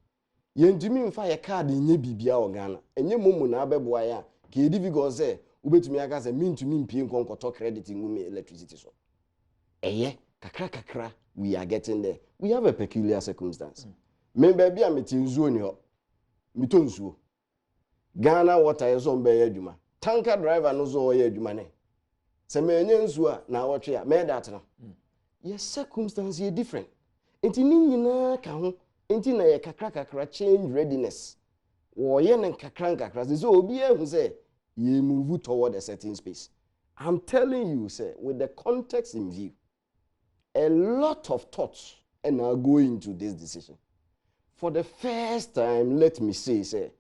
yentumi mfa ye card nye bibia o Ghana enye momu na abeboa ya ka edivi go say ubetumi aka say mintumi mpie nkonkoto credit ngumi electricity so eye kakra we are getting there we have a peculiar circumstance me baby a metinzuo ni ho mitonzuo Ghana water is on be adwuma tanker driver no zo ye adwuma ne se me enye nzuo a na wotwe a me that no yes circumstance ye different enti ni nyina ka ho enti na ye kakra change readiness wo ye ne kakra so obi ehu say ye move toward a certain space. I'm telling you say with the context in view a lot of thoughts and are going into this decision for the first time. Let me say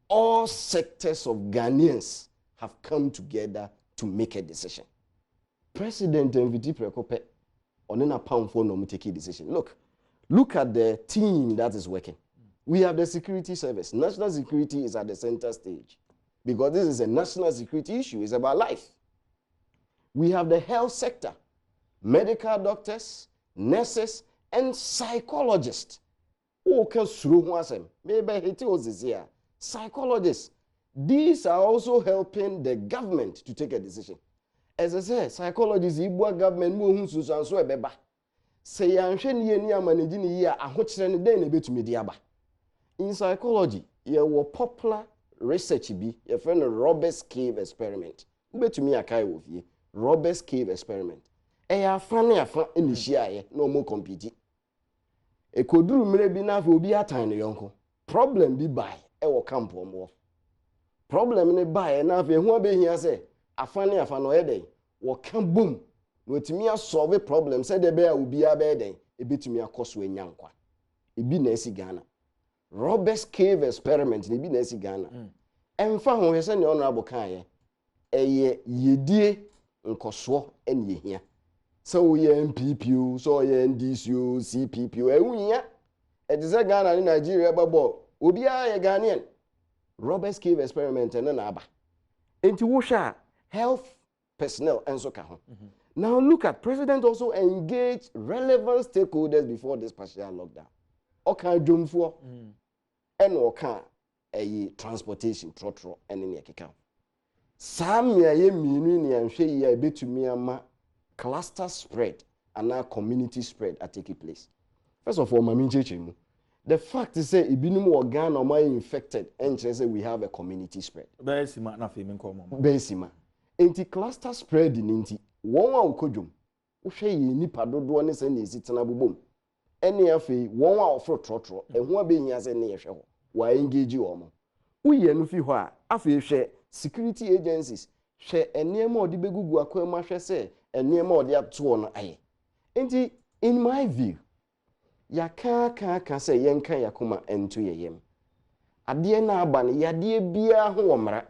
all sectors of Ghanaians have come together to make a decision. President MVT Prekope on a pound for no take a decision. Look at the team that is working. We have the security service. National security is at the center stage because this is a national security issue. It's about life. We have the health sector, medical doctors, nurses, and psychologists. Psychologists. These are also helping the government to take a decision. As I said, psychologists, Igbo government, say in psychology, you were popular research be your friend Robert's cave experiment. Robert's cave experiment. No more competing. A koduru maybe na for be a tiny yonko. Problem be by a camp or more. Problem ne by enough a who be here say a funny day. What can boom. With me a solve a problem, said the bear will be a bad day. A bit to me a cost when yankwa. It be Nessie Ghana. Robert's cave experiment, it be Nessie Ghana. And found we send the honorable Kaya. A ye dear uncle swo and ye here. So ye MPPU, so ye NDCU, CPPU, and we it is a Ghana in Nigeria, babo. Ubi a Ghanaian. Robert's cave experiment and an abba. Into Wusha, health personnel and so on. Now look at President also engaged relevant stakeholders before this partial lockdown. Oka Jumfo and Oka a transportation trotro and in your Some ye mini and she ye bit to me ama cluster spread and now community spread are taking place. First of all, the fact is say ibinum organ or my infected and say we have a community spread.
Besima na fe common.
Besima. Inti cluster spread in inti one wa ukodwom. Wo hwe ye nipa dodo ne se na esitena bobom. Ene afi one wa ofro trotro ehu abehia se ne yehwe ho. Wa engage omo. Uye no fi ho a afi hwe security agencies hwe enema odi begugu akwama hwe se enema odi ato no aye. Inti in my view ya ka say yenka yakoma ento yeyem. Ade na aba ne yade bia ho womra.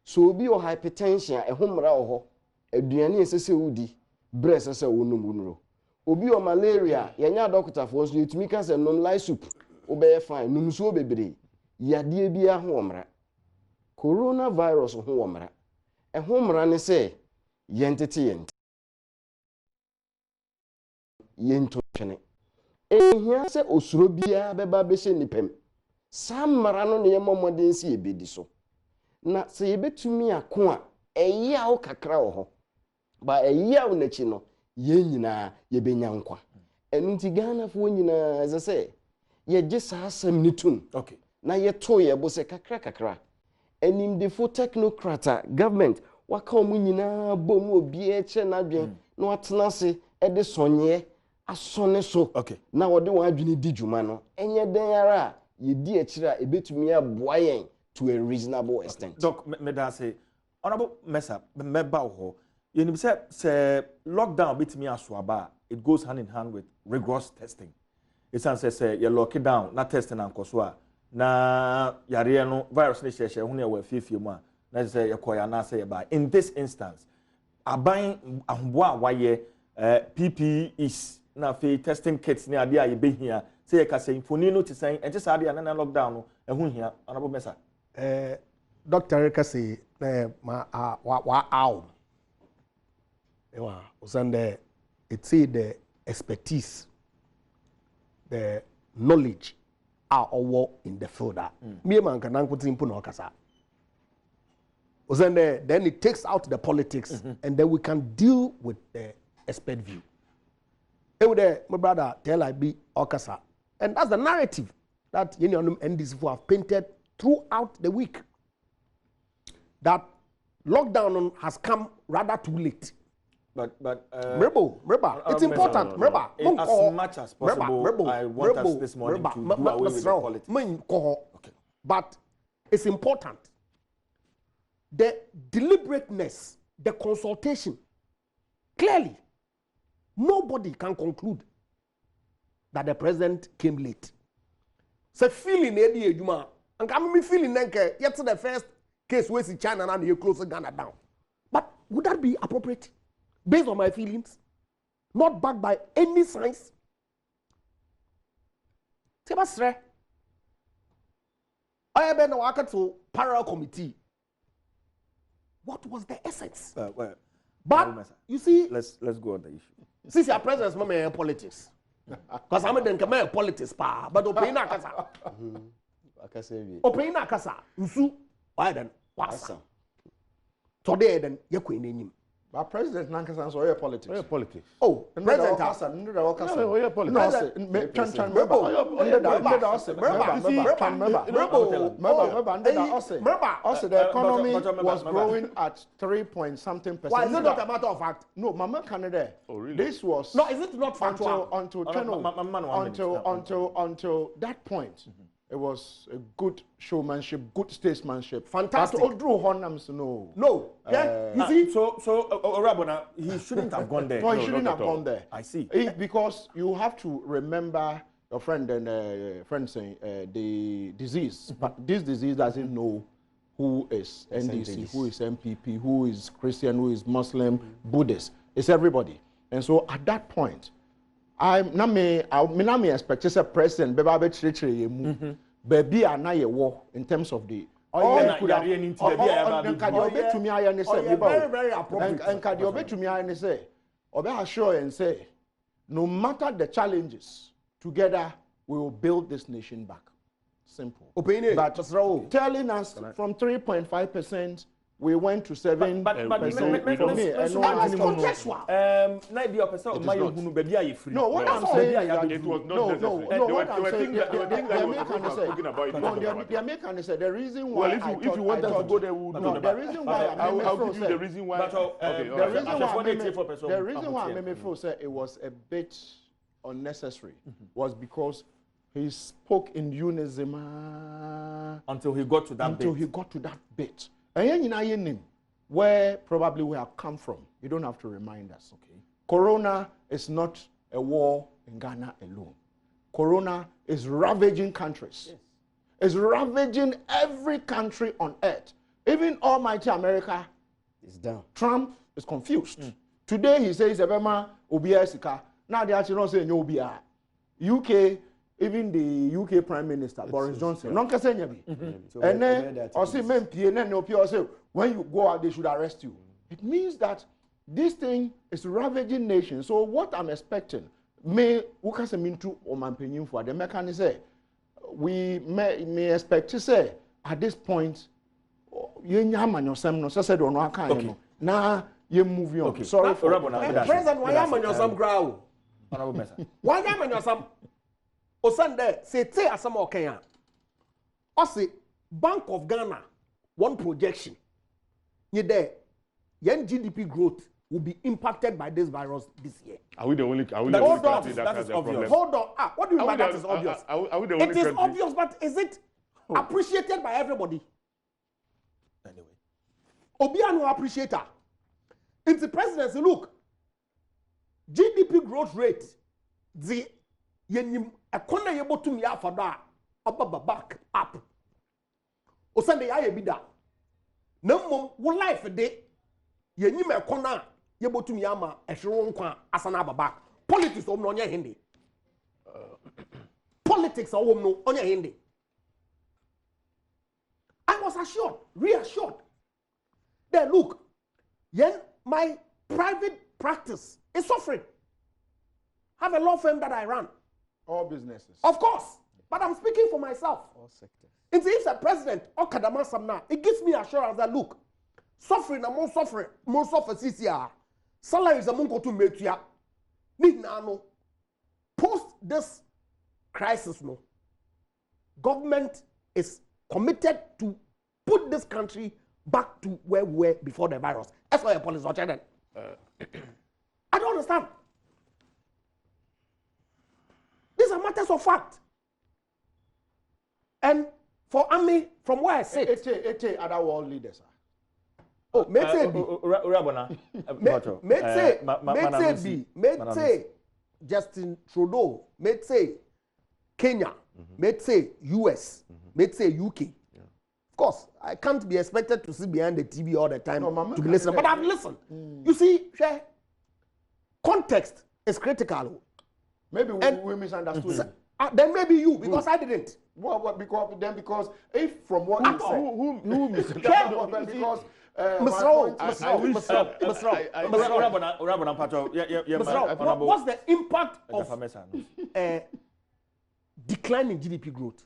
So obi o hypertension e ho mra ho. Aduane esese wudi, breast esese wonum wonuro. Obi o malaria, yenya doctor for so yetumi ka say nom light soup. Obeye fine, num so bebre. Yade bia ho womra. Coronavirus ho womra. E ho mra ne say yentete yento twene. Ehia se osuro bia beba be hye nipem. Samara no ne yemomode nsi ebedi so. Na se yebetumi ako a eya o kakra wo ho. Ba eya o nachi no ye nyina yebenya nkwa. Enu nti Ghana fo nyina as I say ye gye sa asem ni tum.
Okay.
Na ye to ye bo se kakra. Enim de fo technocrat government waka omu nyina bom obi e che na dwen na watena se e de sonye asone so.
Okay.
Na wode wan adwene di dwuma no enye den ara ye di akira ebetumi aboa yen to a reasonable extent.
Doc, me da say honorable mesa member ho. You know say lockdown betimi aso aba, it goes hand in hand with rigorous testing. It say you lock it down, not testing ankoso a na yare no virus ne sheshe hu ne wa fiefie mu a na say yakoya na say ba. In this instance, aban ahomboa waye PPEs na fe testing kits ne ade a ye behia say you can say infoni no to say enti sa ade na lockdown no ehun hia honorable mesa.
Dr. Reka say wa ow. It's the expertise, the knowledge are all in the field. Me man can put in Punokasa. Then it takes out the politics and then we can deal with the expert view. My brother tell I be Okasa. And that's the narrative that Union and these have painted throughout the week. That lockdown has come rather too late.
But
remember, it's important. Remember,
as much as possible, I want us this morning to do away with the politics.
Okay. But it's important. The deliberateness, the consultation, clearly, nobody can conclude that the president came late. So feeling Eddie Ejuma, and I'm feeling like yet the first case where China and you close Ghana down. But would that be appropriate?
based on my feelings, not backed by any science. Tebasre. I have been working to parallel committee. What was the essence? But you see,
let's go on the issue.
since your president is my politics, because I'm in politics, pa. But opina kasa, opina kasa, nsu, why then? Wasa. Today then, you queen.
But President Nankasa is oil politics.
Oil politics.
Oh, President
Oil politics.
The economy was growing at 3-point-something%.
Why is it not a matter of fact?
No, Mama Canada.
Oh, really?
This was
No, is it not factual?
until that point. It was a good showmanship, good statesmanship.
Fantastic.
But Odru Honams, no.
No. Yeah. You see,
So Orabona, he shouldn't have gone there.
No, he shouldn't have gone there.
I see.
Because you have to remember your friend and friend saying the disease. But this disease doesn't know who is NDC, who is MPP, who is Christian, who is Muslim, Buddhist. It's everybody. And so at that point, I expect just a president, baby, and I war in terms of the.
very, very appropriate.
And Kadiobe to me, I say, Obe assure and say, no matter the challenges, together we will build this nation back. Simple.
Opinion.
But telling us from 3.5%, we went to 7%.
But
from here. No, what I'm saying is
it was not
no.
What I'm saying,
the American said the reason why.
Well, if you want us to go there, we'll do
the reason why
I'll give you the reason why.
The reason why Memefo said it was a bit unnecessary was because he spoke in unison
until he got to
that bit. And where probably we have come from. You don't have to remind us. Okay. Corona is not a war in Ghana alone. Corona is ravaging countries. Yes. It's ravaging every country on earth. Even almighty America
is down.
Trump is confused. Today he says, Ebema, Obia Sika. Now they actually don't say Obia. UK, even the UK Prime Minister, Boris Johnson, and then, or say, when you go out, they should arrest you. It means that this thing is ravaging nations. So what I'm expecting, we may expect to say, at this point, now you're moving on.
Okay.
Sorry for
President, why am I on some ground? Why am I on some? Osande say asama okenya. Ose Bank of Ghana one projection. Ye there, yen GDP growth will be impacted by this virus this year.
Are we the only country that has a problem?
Hold on. What do you mean that is obvious?
Are we the only
it is
country?
obvious, but is it appreciated by everybody?
Anyway.
Obiano appreciator. It's the presidency. Look, GDP growth rate, the yenim ekona yebo to me afada back up. Osande ya yebida. Na mom wo life de yenim ekona yebo to me ama ehwero nkwa asana back. Politics om no onye hindi. Politics om no onye hindi. I was reassured. Then look, my private practice is suffering. Have a law firm that I run.
All businesses.
Of course. But I'm speaking for myself.
All sectors.
It's if the president or Kadama Samna, it gives me assurance that look, suffering and more suffer CCR. Salaries among go to Metia. Need no. Post this crisis, no. Government is committed to put this country back to where we were before the virus. That's why police are challenged. I don't understand. These are matters of fact. And for Army, from where I sit,
other world leaders.
oh, Mete Justin Trudeau, Mete Kenya, Mete US, Mete UK. Of course, I can't be expected to sit behind the TV all the time to be listening. But I've listened. You see, context is critical.
Maybe
And-
we misunderstood.
Then maybe you, because I didn't.
Well, because if from what
At
you
all.
said, who misunderstood? Because
What's the impact of decline in GDP growth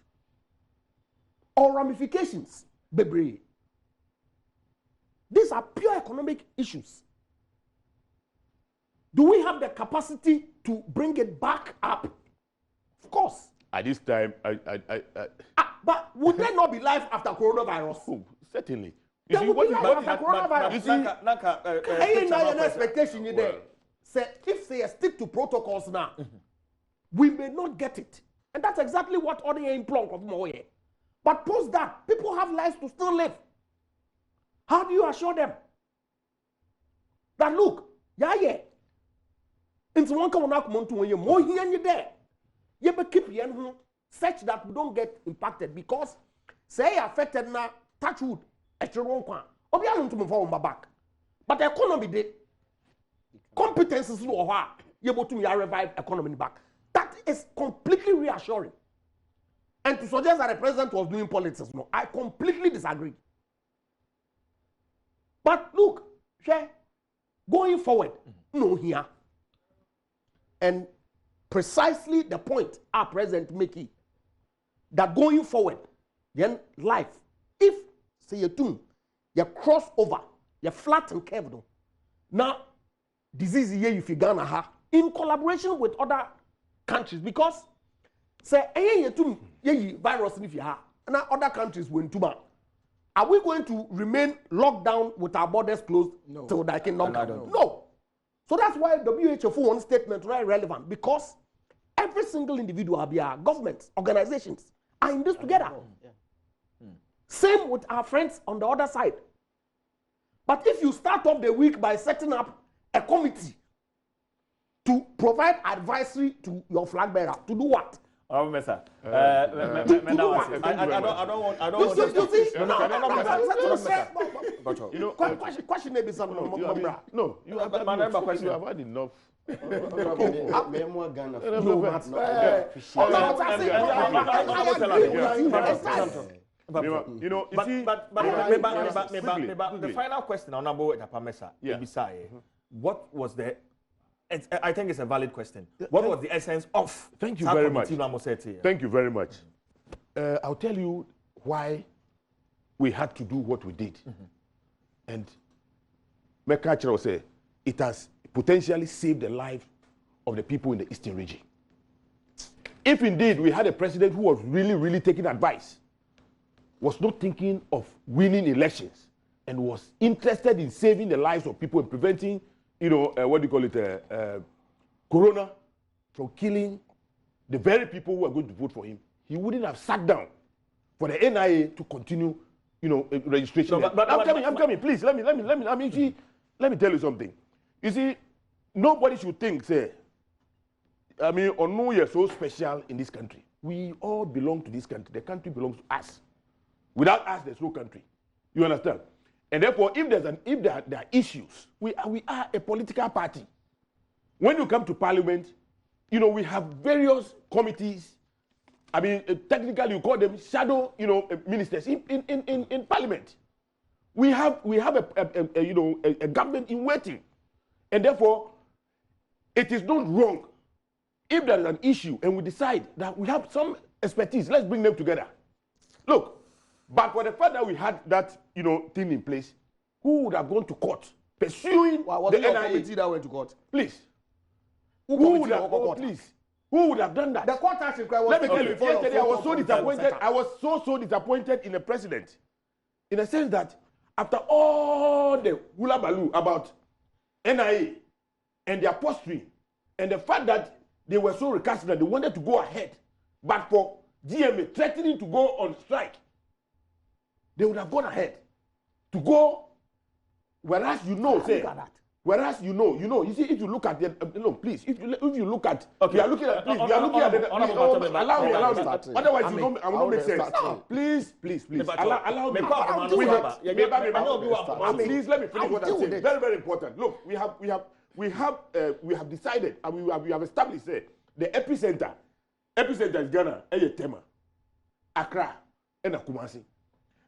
or ramifications? Bebre. These are pure economic issues. Do we have the capacity to bring it back up? Of course.
At this time,
But would there not be life after coronavirus?
oh, certainly.
There would be life after
you
coronavirus.
see,
Ain't an expectation you there. Say if they stick to protocols now, we may not get it, and that's exactly what other implunk of more. But post that, people have lives to still live. How do you assure them that look, into one come on to when you more here and you there, you be keep yen such that we don't get impacted because say affected now touch wood at your own quan. Obian to move on back, but the economy did competences no ha you able to revive economy back. That is completely reassuring. And to suggest that the president was doing politics, no, I completely disagree. But look, going forward, no here. And precisely the point our president making that going forward, then life, if say you cross over, you flatten curve, now disease here if you Ghana ha in collaboration with other countries because say ye virus if you ha now other countries went to. Are we going to remain locked down with our borders closed till that can knock down? No. So that's why WHO one statement very relevant because every single individual, governments, organizations are in this together. Same with our friends on the other side. But if you start off the week by setting up a committee to provide advisory to your flag bearer, to do what?
I don't want
Question maybe some
no, you have had enough. You know,
the final question on Japamesa, what was the I think it's a valid question. What was the essence of?
Thank you very much. Thank you very much. I'll tell you why we had to do what we did. And Mekachero will say it has potentially saved the life of the people in the Eastern region. If indeed we had a president who was really taking advice, was not thinking of winning elections, and was interested in saving the lives of people and preventing, what do you call it, corona from killing the very people who are going to vote for him, he wouldn't have sat down for the NIA to continue, registration.
No,
I'm coming. Please, let me tell you something. You see, nobody should think, Onu is so special in this country. We all belong to this country. The country belongs to us. Without us, there's no country. You understand? And therefore, if there are issues, we are a political party. When you come to parliament, we have various committees. Technically, you call them shadow, ministers in parliament. We have a government in waiting, and therefore, it is not wrong if there is an issue and we decide that we have some expertise. Let's bring them together. Look. But for the fact that we had that, thing in place, who would have gone to court pursuing the NIA?
Committee that went to court?
Please.
Who would
have done that?
The court action cry was
Let me tell you, yesterday I was so disappointed. I was so disappointed in the president. In the sense that after all the hula baloo about NIA and their posturing and the fact that they were so recalcitrant, they wanted to go ahead. But for GMA threatening to go on strike, they would have gone ahead to go, whereas you see, if you look at the, please, if you look at, you are looking at, please, you are looking at the, allow me, otherwise I will not make sense. Please, allow me. Please, let me finish what I'm saying. Very, very important. Look, we have we have decided and we have established the epicenter is Ghana, Tema, Accra, and Kumasi.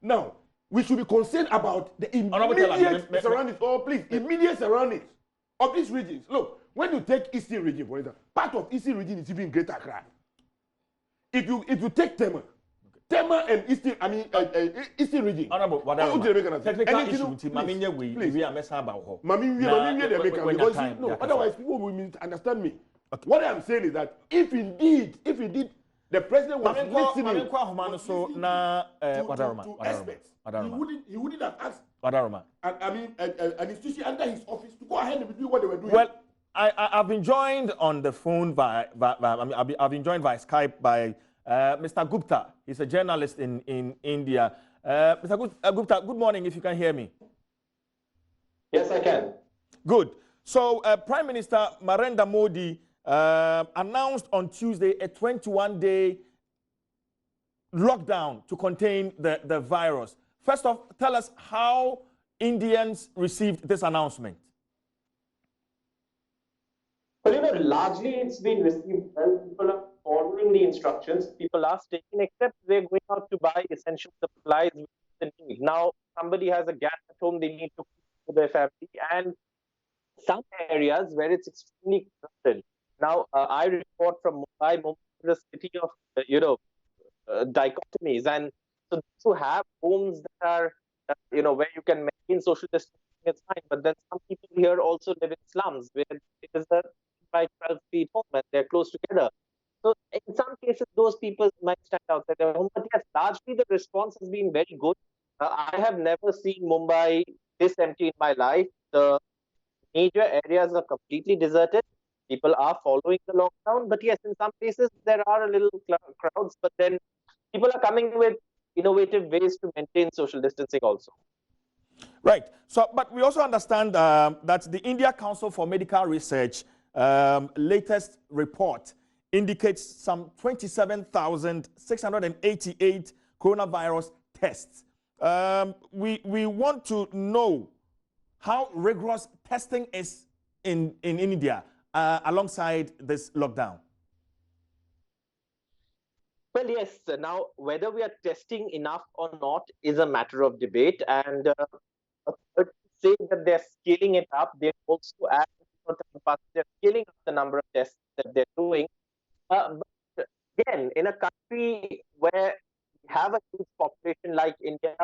Now we should be concerned about the immediate surroundings. Oh, please, immediate surroundings of these regions. Look, when you take Eastern region, for example, part of Eastern region is even Greater Accra. If you take Tema and Eastern, Eastern region.
Honorable, whatever. Technical issue. Maminya we are messing about.
Maminya they make because otherwise people will misunderstand me. Okay. What I am saying is that if indeed the president was listening to experts, he wouldn't have asked an institution under his office to go ahead and do what they were doing.
Well, I've been joined on the phone I've been joined by Skype by Mr. Gupta. He's a journalist in India. Mr. Gupta, good morning, if you can hear me.
Yes, I can.
Good. So, Prime Minister Narendra Modi announced on Tuesday a 21-day lockdown to contain the virus. First off, tell us how Indians received this announcement.
Well, largely it's been received well. People are following the instructions. People are taking, except they're going out to buy essential supplies which they need. Now, somebody has a gas at home, they need to cook for their family, and some areas where it's extremely crowded. Now, I report from Mumbai. Mumbai is a city of, dichotomies, and so those who have homes that are, where you can maintain social distancing, it's fine. But then some people here also live in slums where it is a by 12 feet home and they're close together. So in some cases, those people might stand outside their home. But yes, largely the response has been very good. I have never seen Mumbai this empty in my life. The major areas are completely deserted. People are following the lockdown. But yes, in some places, there are a little crowds. But then people are coming with innovative ways to maintain social distancing also.
Right. So, but we also understand that the India Council for Medical Research latest report indicates some 27,688 coronavirus tests. We want to know how rigorous testing is in India alongside this lockdown.
Well, yes. Now, whether we are testing enough or not is a matter of debate. And say that they're scaling it up. They also add, they're scaling up the number of tests that they're doing. But again, in a country where we have a huge population like India,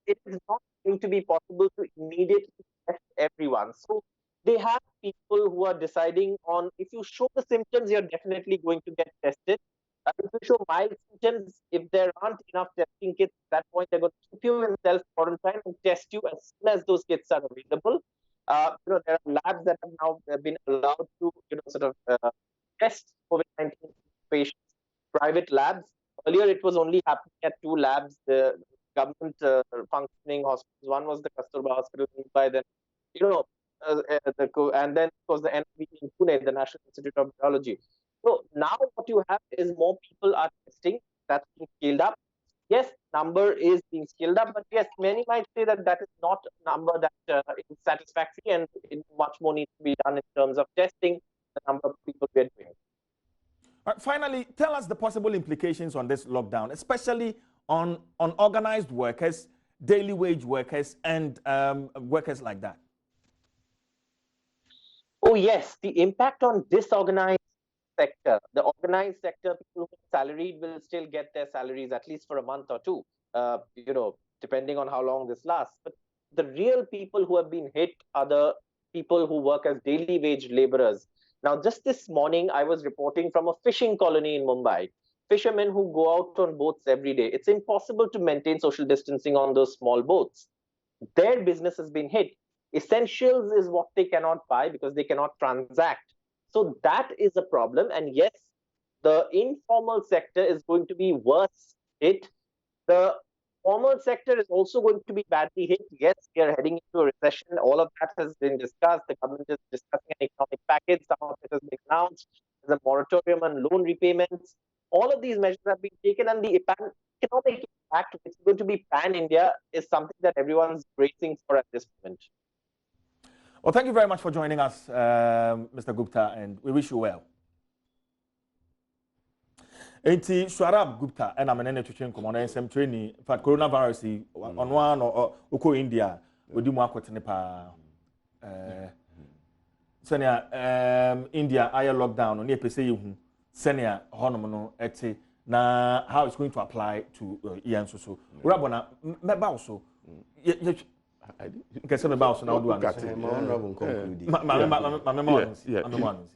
it is not going to be possible to immediately test everyone. So they have people who are deciding on, if you show the symptoms, you're definitely going to get tested. If you show mild symptoms, if there aren't enough testing kits at that point, they're going to keep you in self-quarantine and test you as soon as those kits are available. There are labs that have now been allowed to, test COVID-19 patients, private labs. Earlier, it was only happening at 2 labs, the government functioning hospitals. One was the Kasturba Hospital in Mumbai, then, and then of course the NIV in Pune, the National Institute of Virology. So now what you have is more people are testing. That's being scaled up. Yes, number is being scaled up, but yes, many might say that that is not a number that is satisfactory, and much more needs to be done in terms of testing the number of people we are doing.
Finally, tell us the possible implications on this lockdown, especially on organized workers, daily wage workers, and workers like that.
Oh yes, the impact on disorganized sector. The organized sector, people who are salaried will still get their salaries at least for a month or two, depending on how long this lasts. But the real people who have been hit are the people who work as daily wage laborers. Now, just this morning, I was reporting from a fishing colony in Mumbai. Fishermen who go out on boats every day. It's impossible to maintain social distancing on those small boats. Their business has been hit. Essentials is what they cannot buy because they cannot transact. So that is a problem. And yes, the informal sector is going to be worse hit. The formal sector is also going to be badly hit. Yes, we are heading into a recession. All of that has been discussed. The government is discussing an economic package. Some of it has been announced. There's a moratorium on loan repayments. All of these measures have been taken, and the economic impact, which is going to be pan-India, is something that everyone's bracing for at this moment.
Well, thank you very much for joining us, Mr. Gupta, and we wish you well. Enti Swarab Gupta and I'm an NHN commander SM training for coronavirus on one or Oko India we do more pa senia India air lockdown on pese hu senia honom no ete na how it's going to apply to Ian so Urabona meba also nkese meba also na do an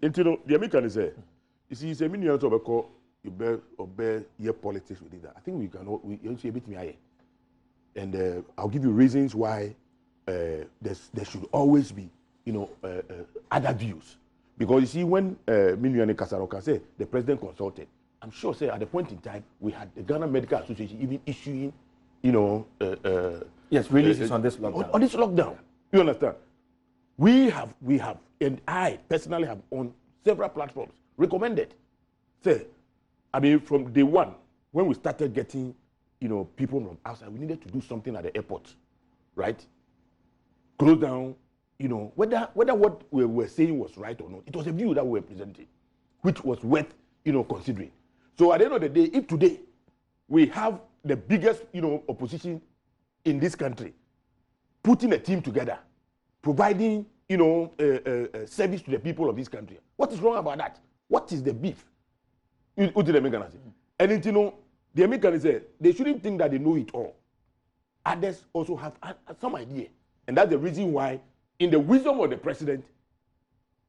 into the American is there you see it's a million to obey your politics within that. I think we can see a bit me and I'll give you reasons why there should always be other views, because you see when Miniane Kasaroka said the president consulted, I'm sure say at the point in time we had the Ghana Medical Association even issuing
yes releases on this lockdown.
On this lockdown, you understand? We have and I personally have on several platforms recommended say. I mean, from day one, when we started getting, people from outside, we needed to do something at the airport, right? Close down, whether what we were saying was right or not, it was a view that we were presenting, which was worth, considering. So at the end of the day, if today we have the biggest, opposition in this country, putting a team together, providing, service to the people of this country, what is wrong about that? What is the beef? And the Americans say they shouldn't think that they know it all. Others also have some idea, and that's the reason why, in the wisdom of the president,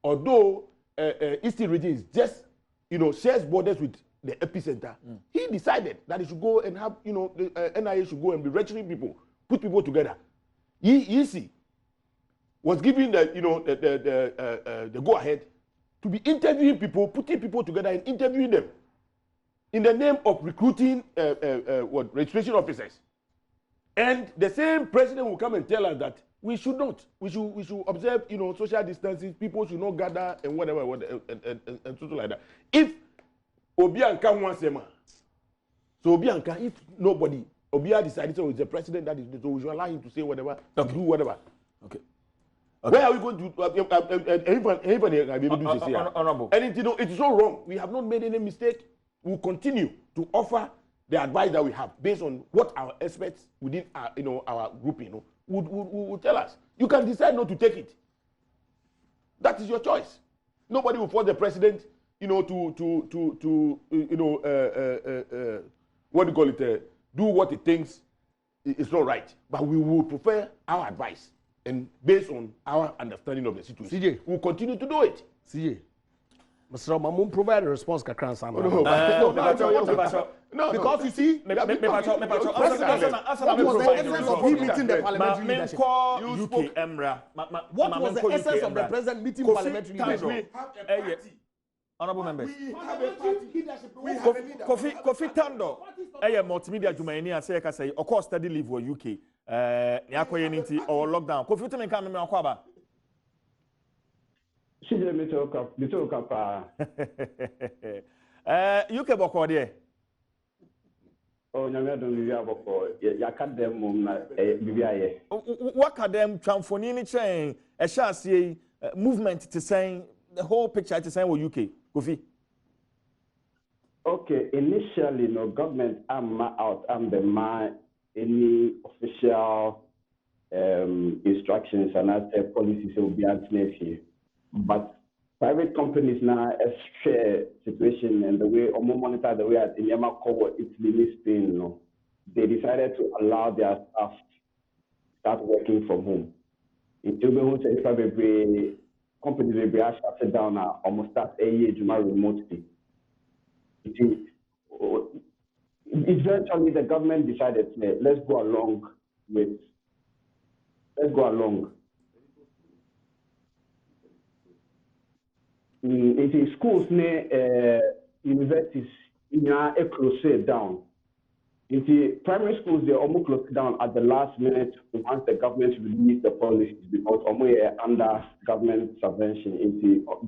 although Eastern region is just shares borders with the epicenter, he decided that he should go and have the NIA should go and be registering people, put people together. He was given the go ahead to be interviewing people, putting people together and interviewing them in the name of recruiting registration officers. And the same president will come and tell us that we should not. We should observe, social distancing. People should not gather and whatever and something like that. If Obianka wants them, so Obianka, if nobody, Obia decided so it's the president that is, so we should allow him to say whatever, to do whatever. Okay. Where are we going to? Honorable. And it is so wrong. We have not made any mistake. We will continue to offer the advice that we have based on what our experts within our, our group, would tell us. You can decide not to take it. That is your choice. Nobody will force the president, what do you call it? Do what he thinks is not right. But we will prefer our advice. And based on our understanding of the situation, CJ, we'll continue to do it.
CJ, Mr. Mamun provide a response. No, because you see, what was the essence of him meeting the parliamentary leadership? What was the essence of the president meeting parliamentary leadership?
Honorable members,
We have a leader.
Kofi Tando, multimedia Jumaini, I say, of course, study leave for UK. Niakoyeniti or lockdown. Kofi Tame come me akwaba.
Shije me talk
UK boko there.
Oh, nyame don bibia boko. Ya ka dem mum na bibia ye.
What ka dem transfoni ni chain e sha see movement to saying the whole picture to saying UK. Kofi.
Okay, initially no government out the man any official instructions and other policies will be here. But private companies now a share situation and the way or more monitor the way at Inyama Kobo, Italy, Spain, they decided to allow their staff to start working from home. In Togo, probably companies will be shut down now, almost start a year remotely. Eventually, the government decided, let's go along. It is schools near universities close down. In the primary schools, they almost closed down at the last minute once the government released the policies because under government subvention,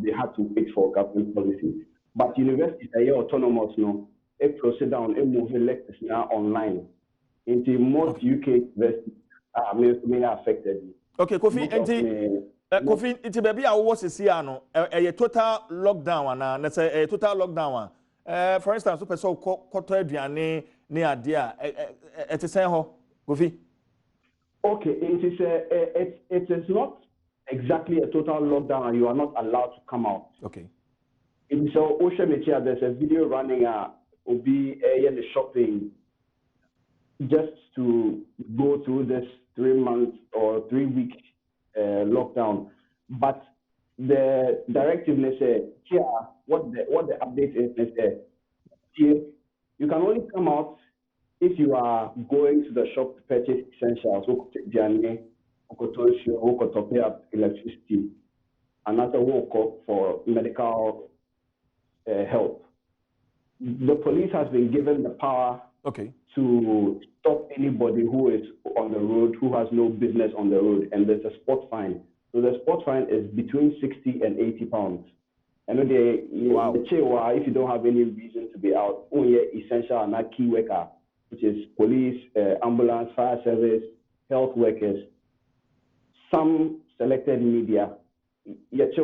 they had to wait for government policies. But universities are autonomous now. It closed down and move lectures now online. Into most UK universities are mainly affected.
Okay, Kofi, Kofi, it's baby I was a total lockdown and let's say a total lockdown. For instance, super so quarter aduane near dia it is ho Kofi.
Okay, it is not exactly a total lockdown and you are not allowed to come out.
Okay.
In so Ocean Media, there's a video running will be in the shopping just to go through this 3 months or 3 week lockdown. But the directive is here, what the update is here, you can only come out if you are going to the shop to purchase essentials, electricity, another work for medical help. The police has been given the power to stop anybody who is on the road, who has no business on the road, and there's a spot fine. So the spot fine is between 60 and 80 pounds. And if you don't have any reason to be out, only essential and not key worker, which is police, ambulance, fire service, health workers, some selected media, it's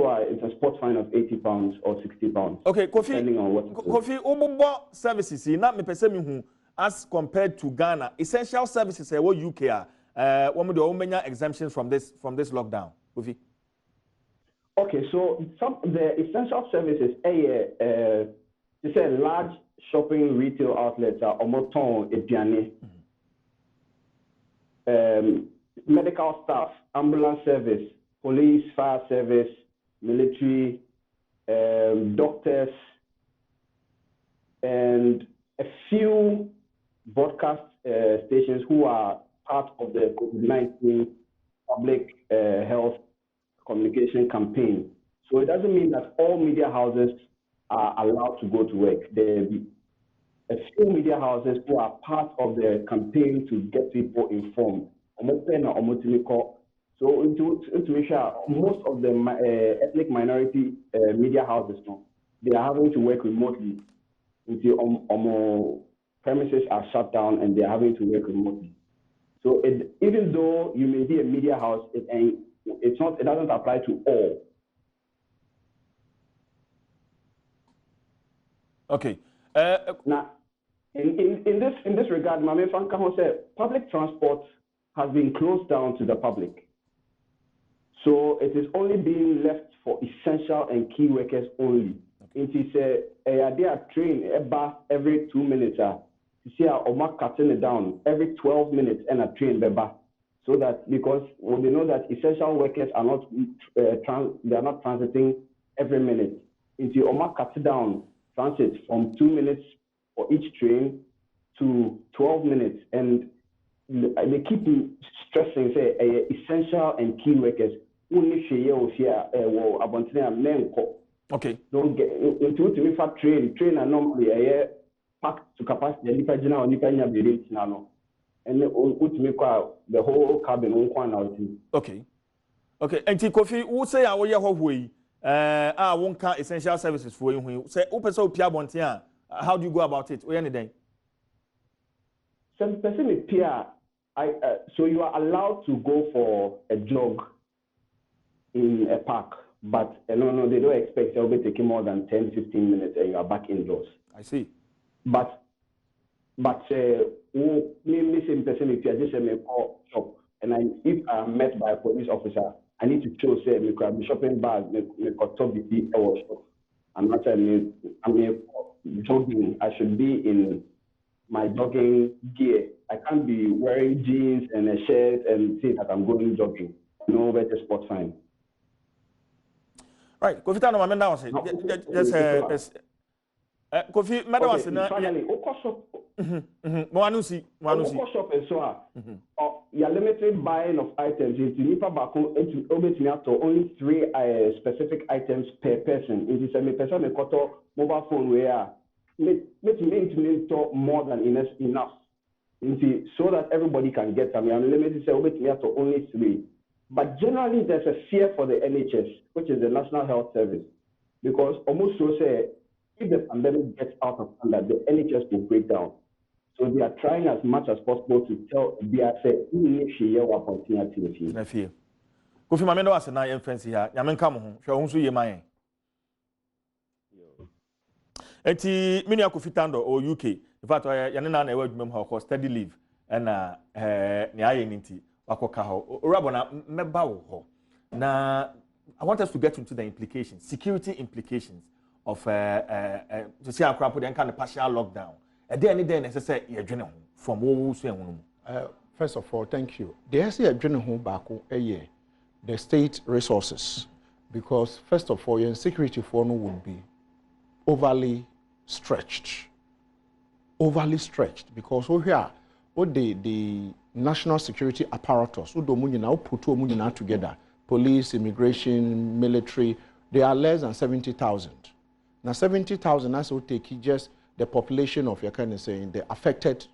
a spot fine of 80 pounds or 60 pounds.
Okay, Kofi,
depending on what
Kofi, services, not me person as compared to Ghana, essential services, what UK are, one of the many exemptions from this lockdown, Kofi.
Okay, so the essential services, they say large shopping retail outlets are Omoton, Ediane, medical staff, ambulance service, police, fire service, military, doctors, and a few broadcast stations who are part of the COVID-19 public health communication campaign. So it doesn't mean that all media houses are allowed to go to work. There will be a few media houses who are part of the campaign to get people informed. So to make sure most of the ethnic minority media houses, they are having to work remotely until premises are shut down and they are having to work remotely. So even though you may be a media house, it doesn't apply to all.
Okay.
Now, in this regard, Mame Fankaho said public transport has been closed down to the public. So it is only being left for essential and key workers only. It is a train every 2 minutes. You see how cutting it down every 12 minutes and a train beba. So that because we know that essential workers are not they are not transiting every minute. Into Oma cut down transit from 2 minutes for each train to 12 minutes, and they keep stressing say essential and key workers only share
okay.
Don't get into train and normally packed to capacity and the whole cabin on.
Okay. Okay. And Kofi, who say our way won't count essential services for you. Say open so Pia Bontia. How do you go about it? Or anything?
Some person is Pia. So you are allowed to go for a jog in a park, but no, they don't expect you'll be taking more than 10-15 minutes and you are back indoors.
I see.
But me same person if you just say me call shop and if I'm met by a police officer, I need to show say me could be shopping bag, me could talk with the shop. I'm not saying I'm jogging. I should be in my jogging gear. I can't be wearing jeans and a shirt and say that I'm going jogging. No better sport fine.
Right, Kofi Tano, my now say just Kofi, madam was na
finally shop.
Moanusi
shop and so you're limited buying of items. It's nipa bako to only 3 specific items per person. It is a person a mobile phone where more than enough. So that everybody can get them. I'm limited to only 3. But generally, there's a fear for the NHS, which is the National Health Service, because almost so say, if the pandemic gets out of hand, the NHS will break down. So they are trying as much as possible to tell BSA,
Kofi Mame no ase na yɛn fancy ha nyame nka mo ho hwɛ ho so yɛ man yɛn enti mini Kofi Tando o UK in fact yɛne na ɛwɔ adwuma mu ha ko study leave ɛna ne ayɛ nti wakoka ho orabo na meba wo ho na I want us to get into the implications, security implications of to see akra put the kind of partial lockdown. Any day necessary you from wo so
first of all, thank you. The say adwene ho baako the state resources, because first of all, your security for no would be overly stretched because here the national security apparatus do munyina put munyina together. Police, immigration, military, they are less than 70,000. Now 70,000 that's will take just the population of your kind of saying the affected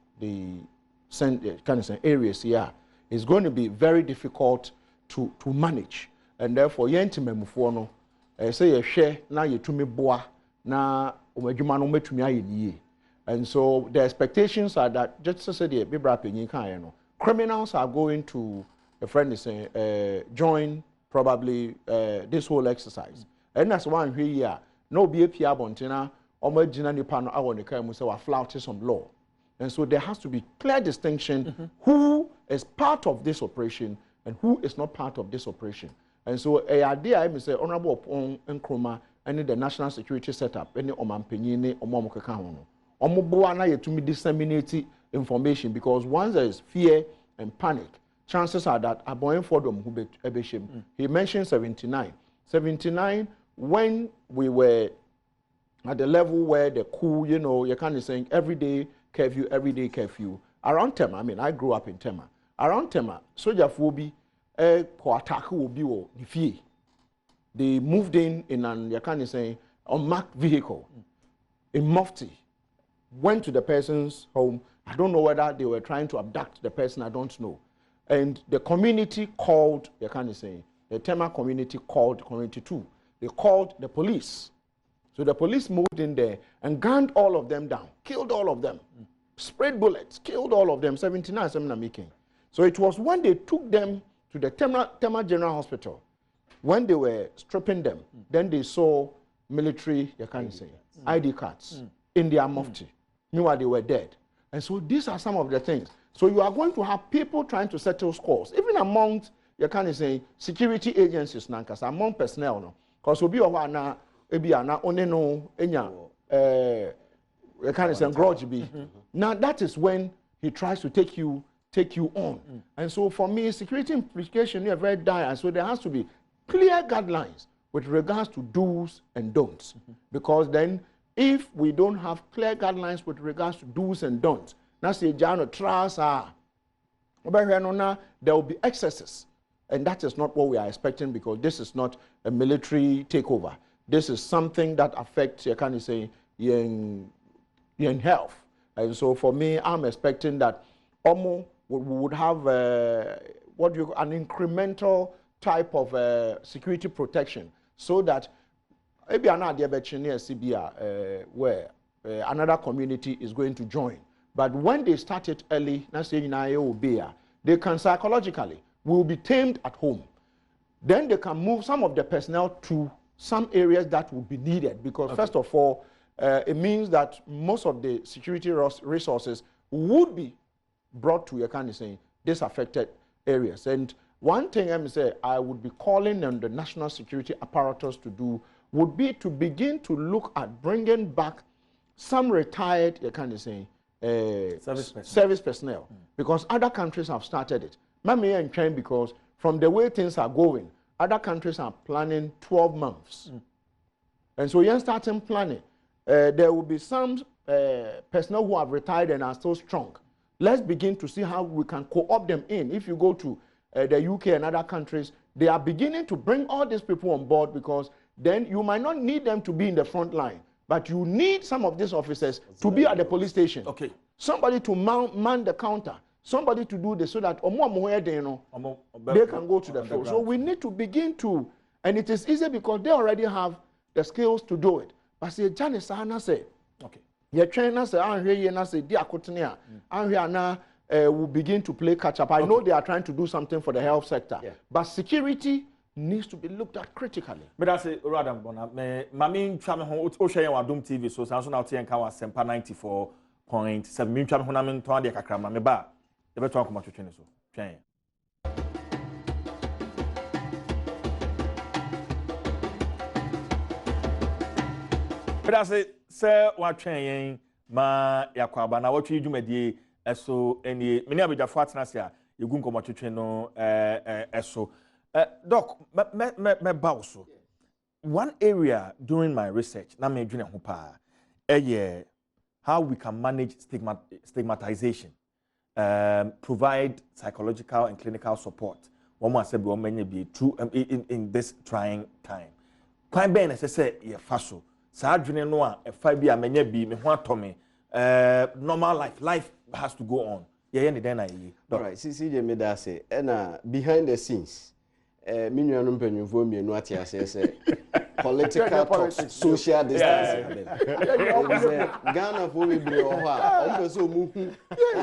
areas here is going to be very difficult to manage, and therefore yentime mufono say you share now you to me boa na umejuma no metumi aye. And so the expectations are that just to say the bibra penyin kan no criminals are going to a friend is saying join probably this whole exercise, and that's why here no be a pia bontina or marginal nipa no awon kai mu say wa flouting some law, and so there has to be clear distinction who is part of this operation and who is not part of this operation. And so a idea I say honorable upon Nkrumah and the national security setup any omampenyine omomokeka ho no omoboa na yetumi disseminate information, because once there is fear and panic, chances are that aboyen fordom who ebeshem. He mentioned 79 when we were at the level where the coup, you know, you kind of saying every day curfew around Tema. I mean, I grew up in Tema. Around Tema, soldier phobi for attack will be the fear. They moved in an, you kind of saying, unmarked vehicle in Mufti, went to the person's home. I don't know whether they were trying to abduct the person, I don't know. And the community called, you kind of saying, the Tema community called community 2. They called the police. So the police moved in there and gunned all of them down, killed all of them, sprayed bullets, killed all of them, 79 seminar making. So it was when they took them to the Tema General Hospital, when they were stripping them, then they saw military, you can't say, ID cards in their mufti. Meanwhile, they were dead. And so these are some of the things. So you are going to have people trying to settle scores, even amongst, you can't say, security agencies, among personnel, no. Because we'll be a only no kind of grudge be. Now that is when he tries to take you on. And so for me, security implication is very dire. And so there has to be clear guidelines with regards to do's and don'ts. Because then if we don't have clear guidelines with regards to do's and don'ts, now say Jano trials are there will be excesses. And that is not what we are expecting, because this is not a military takeover. This is something that affects, you can say, in health. And so for me, I'm expecting that we would have an incremental type of security protection, so that maybe another where another community is going to join. But when they start it early, they can psychologically will be tamed at home. Then they can move some of the personnel to some areas that will be needed, because first of all, it means that most of the security resources would be brought to, you kind of saying, disaffected areas. And one thing I would be calling on the national security apparatus to do would be to begin to look at bringing back some retired, you kind of saying, service personnel, because other countries have started it. Because from the way things are going, other countries are planning 12 months. And so you're starting planning. There will be some personnel who have retired and are still strong. Let's begin to see how we can co-opt them in. If you go to the UK and other countries, they are beginning to bring all these people on board, because then you might not need them to be in the front line, but you need some of these officers to be at the police station.
Okay.
Somebody to man the counter. Somebody to do this, so that they can go to the field. So we need to begin to, and it is easy because they already have the skills to do it. But say, Janice, Anna say, okay, you're trying to say, I'm here, and I say, dear Cotinia, I'm here now, will begin to play catch up. I know they are trying to do something for the health sector, but security needs to be looked at critically.
But I say, Radam Bona, Mami Chame Hon, Ocean Wadum TV, so Samson out here and Kawa Sempa 94.7. Min Chame Honamin Twandia Kakrama, me ba. The better one come to train so. Train. But I say, sir, what train ma yakwaba na what you do medie eso eni many abija fatna sia yegun komo twetwe no eso doc me bauso one area during my research na me dwene ho pa how we can manage stigmatization, provide psychological and clinical support one more say be many be true in this trying time kwan ben na say ye faso sa adwene no a efa bi a menya bi me ho atome normal life has to go on ye ne den na ye
all right CJ me da say na behind the scenes me nuanu mpanyufo mienu ate ase say political talks, social distancing. Ghana for we be over. Also move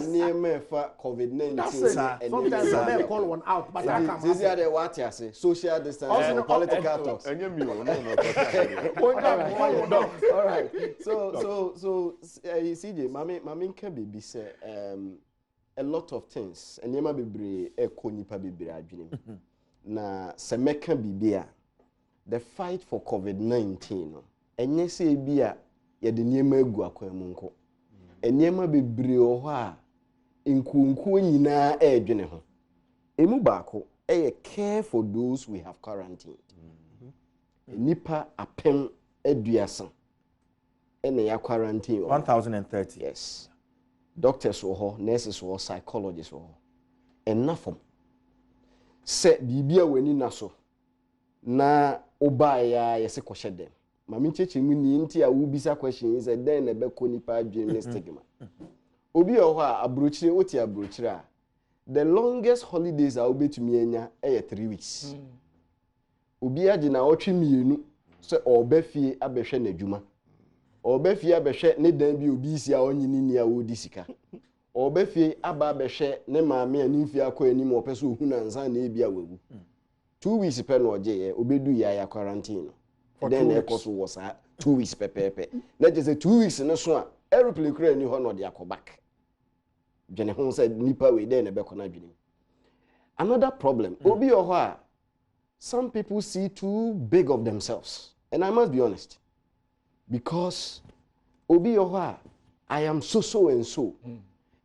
near me for COVID-19.
Sometimes I call one out, but I can't.
This is the what I say. Social distancing, political talks. All right. So CJ, mami can be say a lot of things. And yema bebre e konipa bebre adwene. Na se meka bibia. The fight for COVID-19 enye se bia ye de niema egu akwam nko eniema bebre o ho a nkunku nyina edwene ho emu baako care for those we have quarantined nipa apem aduasa ene ya quarantine
1030
yes doctors wo ho nurses wo psychologists wo enough se bibia wani naso na obaya yese kwhye dem mami cheche mu ni nti a wo bisa question is den na be ko nipa adwene stigma obi o ho a abrochire oti abrochire a the longest holidays a obetumi anya 3 weeks obi age na otwe mienu se obafie abehwe n'adwuma obafie abehwe ne dan bi obi isi a onyini ni a wodi sika obafie aba abehwe ne maame ani mfie akọ anim opeso ohu na nsa na ebi a wagu 2 weeks per no je obedu ya quarantine then e koso was 2 weeks pepepe na je say 2 weeks no so a aeroplane kura ni ho no de akobak jene ho say nipa we then e be kona dwene another problem obi ho a some people see too big of themselves and I must be honest because obi ho a I am so and so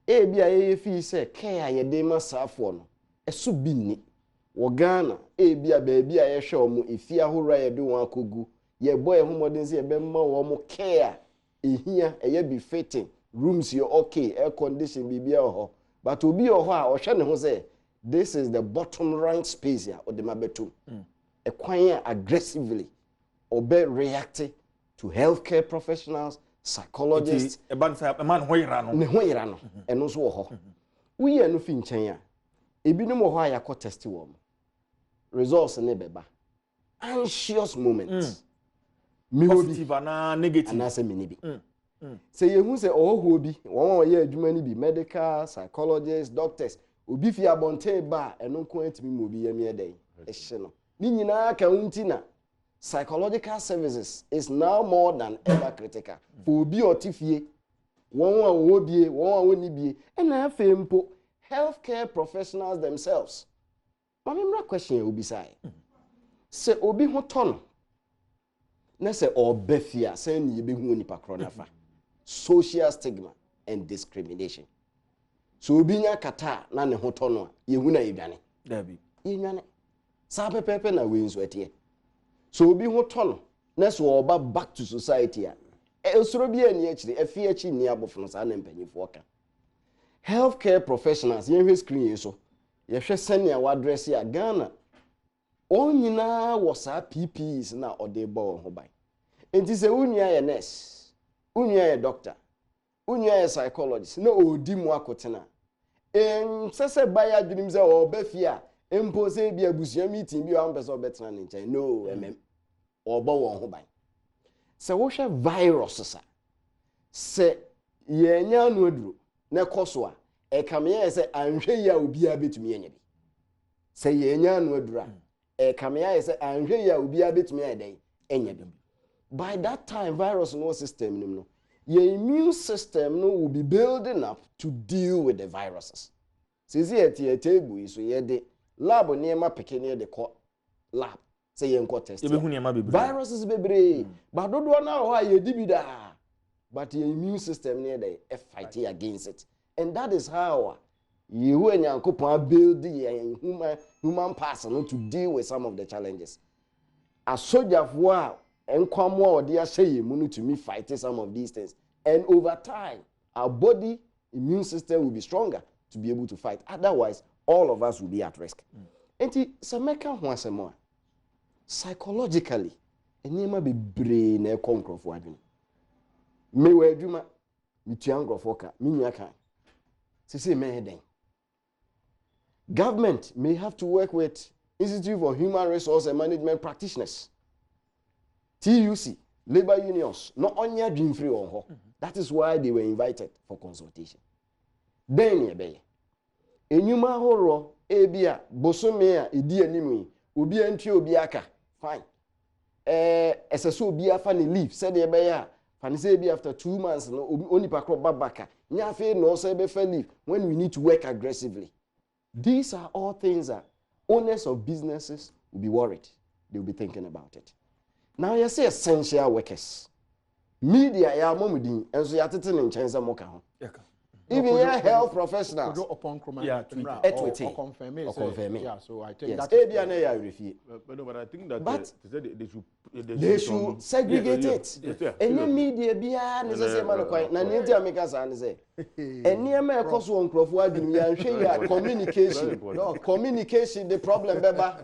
e bia ye fi say care ye de masafo no eso bi ni wo Ghana bia baabi a ye hwe omo efi ahora ye de won akogu ye boy homodin se ye be ma wo mo care ehia eye be fitting rooms you okay air condition bibia ho but obi ho a o hwe ne ho say this is the bottom rank space ya o de mabetum e kwan aggressively obe react to healthcare professionals psychologists
e ban say man hoyira no
ne hoyira no eno so wo ho wo ye no fi nchen a ebinum ho a yakọ test wo results ne beba anxious moments
positive and negative
and as a mini bi say yehu say oho bi won ye adwuma ni bi medical psychologists doctors obi fi abonte ba eno nko atimi mo bi yam yeden ehye no ni nyina ka unti na psychological services is now more than ever critical for obi otifie won wa wo bie won wa woni bie na afempo healthcare professionals themselves. Mamimra question obi sai. Se obi ho tono. Na se obefia se ni be hu nipa krona fa. Social stigma and discrimination. So obi nya kata na ne ho tono ye hu na yedwane.
Dabi.
Yenwane. Sa pepepe na we nso etie. So obi ho tono na so oba back to society a. Osoro bi ani akire afie achi ni abofo sa na mpanyifo oka. Healthcare professionals yen hwe screen so ye hwe senia wa address ya Ghana onyina wo sa PPEs na odebo ho ban enti se unua ye nurse unua ye doctor unua ye psychologist na odi mu akotena sese baya dwunim se obafia empose bi abusua meeting bi wa mpese obetena ne nchen no obo wo ho ban se wo hwe virus sa se ye nya no aduro na koso a e kamea say anhwe ya obi abetumi anya bi say ye nya no adura e kamea say anhwe ya obi abetumi anya anya bi by that time virus no system nim no your immune system no will be building up to deal with the viruses sisi eti so ye de lab niema pekene de ko lab say ye nko test viruses bebre but dodo na ho ye dibida but your immune system near the fight against it and that is how you and Yankopon build the human person to deal with some of the challenges a soldier of war and come more they say you to me fighting some of these things and over time our body immune system will be stronger to be able to fight otherwise all of us will be at risk enti semeka ho asemo psychologically enema be brain na ekonkrofo adwene me wa adwuma mitua nkrofo ka minya kan sisi me den government may have to work with Institute for Human Resource and Management practitioners TUC labor unions no onya dream free on ho that is why they were invited for consultation then ye be enyuma horo ebia bosome a edi animu obi antwe obi aka fine eseso obi afa ne leave said ye be ya fani say be after 2 months no only pa crop babaka nya fe no say be fa leave when we need to work aggressively these are all things that owners of businesses will be worried they will be thinking about it now you say essential workers media ya momudin enso ya tete ne nchense moka ho even your health professionals
upon
confirm
yeah so I think
that ebia na ya refie
but I think that
but
they
should segregate it any media bia ne say man kwai na ne dia meka sa ne say any ma ekoso on crofo adwum ya nhwe ya communication the problem beba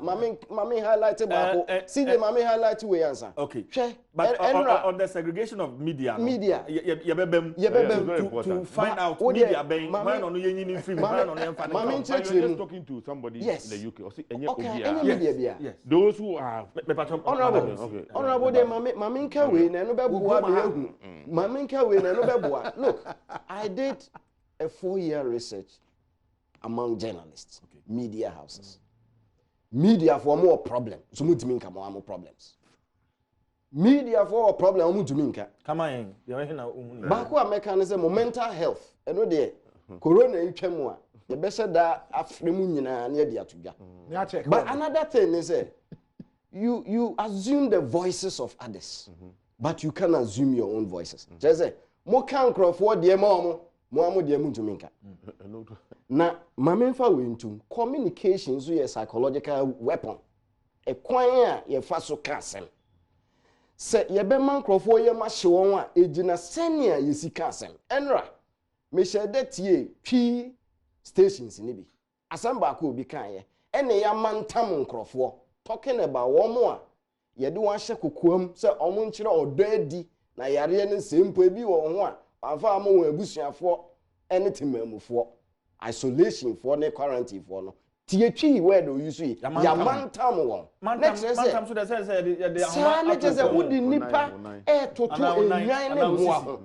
mami highlight ba ko see the mami highlight we answer
okay
hwe
but on the segregation of media ye bebem to find out media ben when on yen yin free when on yen fan
I'm just talking to somebody in the UK or see any
media bia
those who are
honorable de mami nka we na no beboa be hu mami nka we na no beboa look I did a 4-year research among journalists media houses media for more problem so mutimi nka more problems media for a problem mutimi nka
kama yen ye we na ohun
ba ko ameka ne say mental health eno de corona ntwam a ye be se da afremu nyina na ye de atodwa but another thing is you assume the voices of others but you can assume your own voices just say mo kan crofo de mo de mutumi nka na mamemfa we ntum communication so your psychological weapon e kwan a ye fa so ka asem se ye be man crofo ye ma hye won a ejina senia ye sika asem enra me shede tie twi stations ni bi asem ba ko obi kan ye ene ya mantam crofo talking about womo a ye de wan hye kokoam se omo nkyere odadi na yare ne sempo bi wo ho a afa am won abusuafo ene temamufo isolation for ne quarantine for no tie twi word o use ya mantam won mantam
so dey say
the how just wudi nipa toto enwan ne ho aho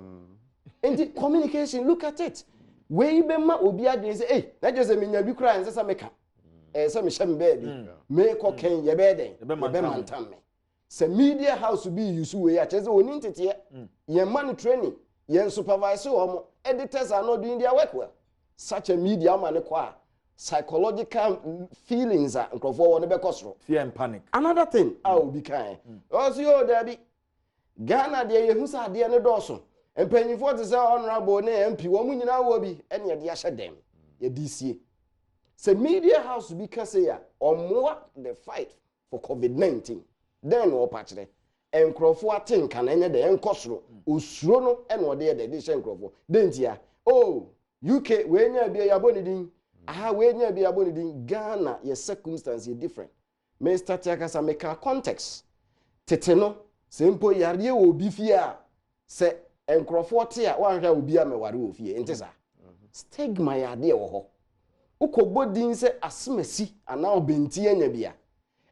and communication look at it we be ma obi adwen say eh na just me nya bi kura en say meka say me hye me be me ko ken ye be den ye be mantam me say media house be use we ya just oni ntete ye man training ye supervise o editors are not doing their work well such a media man kwa psychological feelings are nkrofo be kosro
fear and panic
another thing obi kan also yo there be Ghana de ye hu sa de ne doso empanyifo te say honorable ne MP wo mu nyina wo bi ene ye de ahye dem ye DCA say media house be can say ya omo the fight for COVID-19 then wo patire enkrofo atenka na enye de enkosro osuro no ene wo de de hye enkrofo dentia oh UK we nya bia ya bonidin we nya bia bonidin Ghana your circumstance is different me start akasa make context tete no sempo yare obi fie a se enkrofo te a wan hwa obi a meware ofie ntesa stigma ya de wo ho ukobodin se asmasi ana obenti anya bia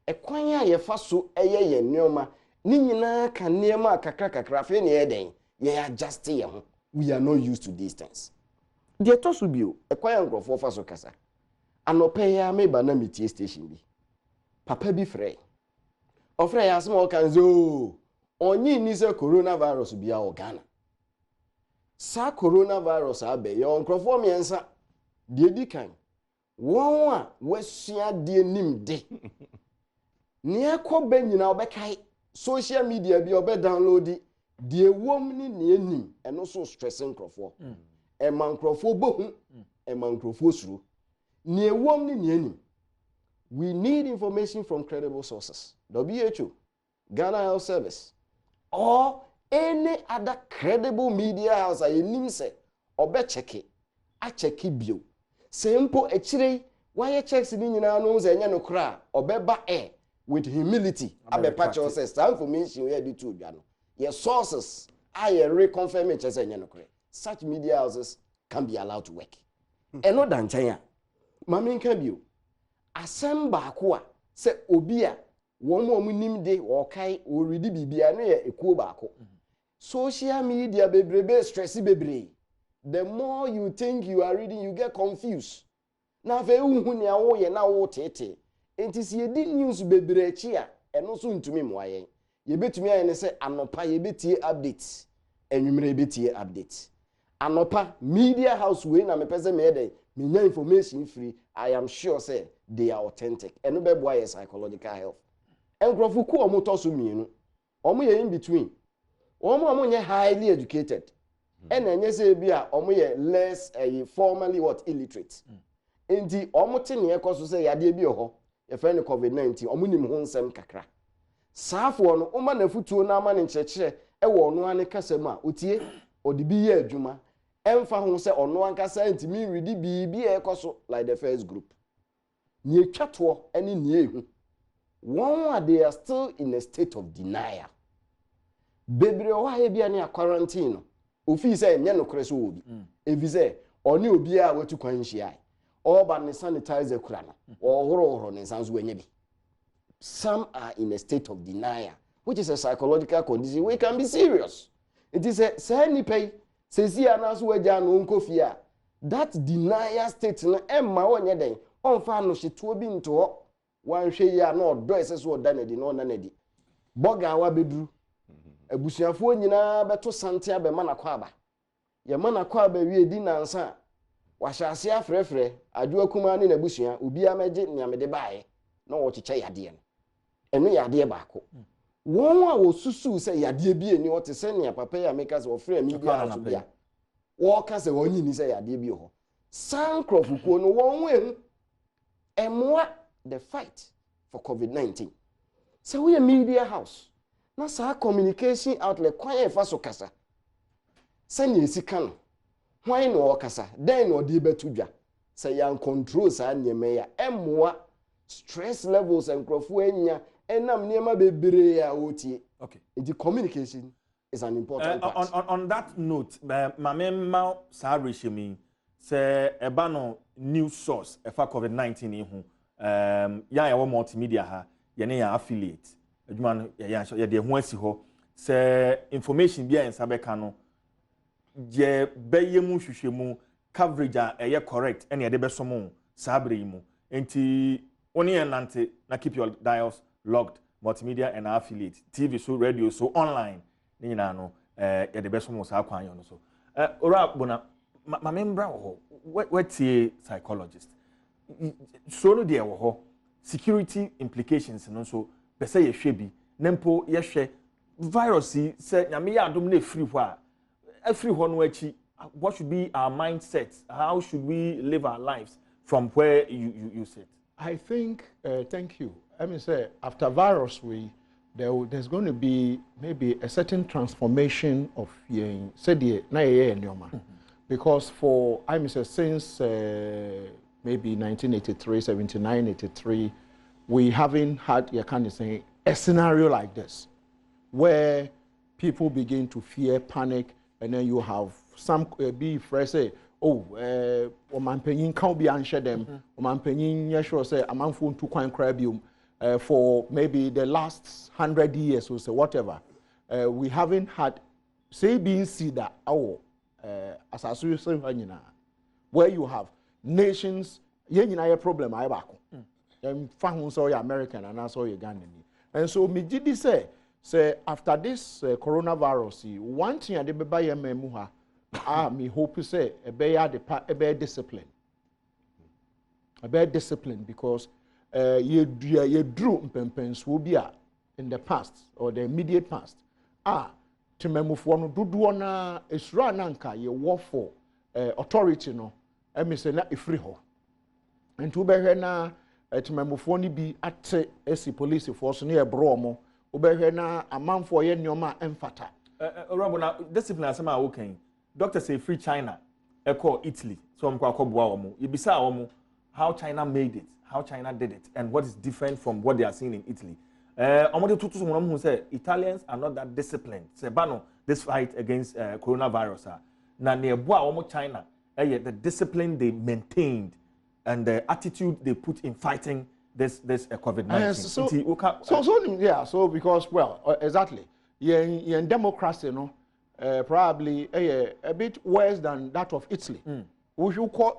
ekwan a ye fa so eye ye nneoma ni nyina ka nneema kakra fe ne eden ye adjust ye ho we are not used to these things deɛ ɛtɔ so bio ɛkwan nkurɔfoɔ fa so kasa anɔpɛ ya meba na metie station bi papa bi frɛ ɔfrɛ yɛ asɛm a ɔka nze o ɔnye ni sɛ coronavirus bia wɔ Ghana saa coronavirus abɛ yɛ nkurɔfoɔ mmiɛnsa deɛ di kan wɔn a wɔasua deɛ nim de nea ɛkɔ bɛ nyinaa ɔbɛkae social media bi ɔbɛ download deɛ wɔm ne nea nim ɛno so stress nkurɔfoɔ ɛma nkurɔfoɔ bohu ɛma nkurɔfoɔ suro nea wɔm ne nea nim. We need information from credible sources. WHO, Ghana Health Service, or any other credible media house I nim say obe check it. I check it bio. Simple actually why checks in nyina no say nya no kra obe ba air with humility. Abe patch says that information we do to no. Your sources I reconfirm it say nya no kra. Such media houses can be allowed to work. Eno dan chen mami nka bio. Asem baako a se obi a wɔn nim de wɔkai wɔredi bibia no yɛ ekuo baako. Social media bebrebe stress bebre. The more you think you are reading, you get confused. Na fe uhu nea wo ye na wo tete. Enti si edi news bebre achi a ɛno so ntumi mmoayen. Ye betumi ayen se anopa ye betie updates. Enwumere betie updates. Anopa media house we na mepese me dey menya information free. I am sure say they are authentic. Eno be boy psychological health. Enkrofo ku omo to so mienu. Omo ye in between. Omo nye highly educated. And enye say bia omo ye less formally illiterate. Enti omo te ne ekoso say yade bi ho. Ye friend COVID-19 omo nim ho nsem kakra. Saafo no oma na futuo na ama ne nkyekere e wo no ane kasam a otie odi bi ye adwuma. Emfa ho se ono ankasa ntimi redi bi ekoso like the first group. Nye twato ene nie ehu. One they are still in a state of denial. Bebre o ha bia ne quarantine. Ofi say nye no kreso obi. Evi say oni obi a watu kwan hia. All ba ne sanitizer kura na. Ohoro ne sanso wenye bi. Some are in a state of denial, which is a psychological condition. We can be serious. It is a say ni pay sesi anaso waja no nkofia. That denial state no emma onye den. Onfa no hyeto bi nto ho. Wan hwe ya na odo eseso oda na di na ona na di. Boga wa beduru. Abusuafo nyina beto sante abema na kwa aba. Ye ma na kwa aba wie di nansa. Wa hyase afrefre adwo kuma ne na busua obi amege ne amede baaye na wo kyeche yade no. Eno yade baako. Won a wo susu se yade bi eni wo te se ne papa ya make us ofre mi bia aso bia. Wo ka se won nyini se yade bi ho. Sankrofuko no won wen emwa the fight for COVID-19. So we a media house. Na sa communication outlet kwan e fa so kasa. Sanya esika no. Hwan no okasa, den no de betudwa. Say yan control sa nyeme ya emwa stress levels and crofo enya enam niema bebre ya otie.
Okay.
The communication is an important part.
On that note, mamemma sa reshimi say eba no news source efa COVID-19 ihu ya wo multimedia ha ye ne ya affiliate adwuma no ya de ho asi ho say information bia ensa beka no je beye mu hwehwemu coverage a eye correct ene ye de besomo sabre mu enti oni enante na keep your dials logged multimedia and affiliate TV so radio so online ni nyina no ye de besomo sa kwan yo no so ora bona ma membra wo wetie psychologist so no de wo ho security implications no so pese ye hwe bi nempo ye hwe virus se nyame ya adom na free ho a free ho no achi what should be our mindset, how should we live our lives from where you sit?
I think thank you. Let me say after virus there's going to be maybe a certain transformation of because for I mean since maybe 1983, 79, 83, we haven't had a scenario like this where people begin to fear, panic, and then you have some be fresh say, oh, omanpenyin can't be answer them. Omanpenyin yesho say amanfo to kwan krabium for maybe the last 100 years or so whatever. We haven't had say being see that our as a where you have nations, yen a problem I back. Found so American and also you Ghanaian. And so me did say after this coronavirus, one thing I did buy a memuha. Me hope say a bear discipline. A bear discipline because you drew mpempens will be in the past or the immediate past. To move one do na isra nanka ye war for authority no. Me say na free ho. And to be na to move one be at esi police force near bromo. Ube na a man for ye nyoma emfata.
Rabona discipline asema okay. Doctor say free China, echo Italy. So I'm going you bisa how China made it, how China did it, and what is different from what they are seeing in Italy. Who say Italians are not that disciplined. Say bano this fight against coronavirus. Na nearby China, the discipline they maintained and the attitude they put in fighting this COVID-19.
So because exactly, yeah, democracy, no. Probably a bit worse than that of Italy. We should call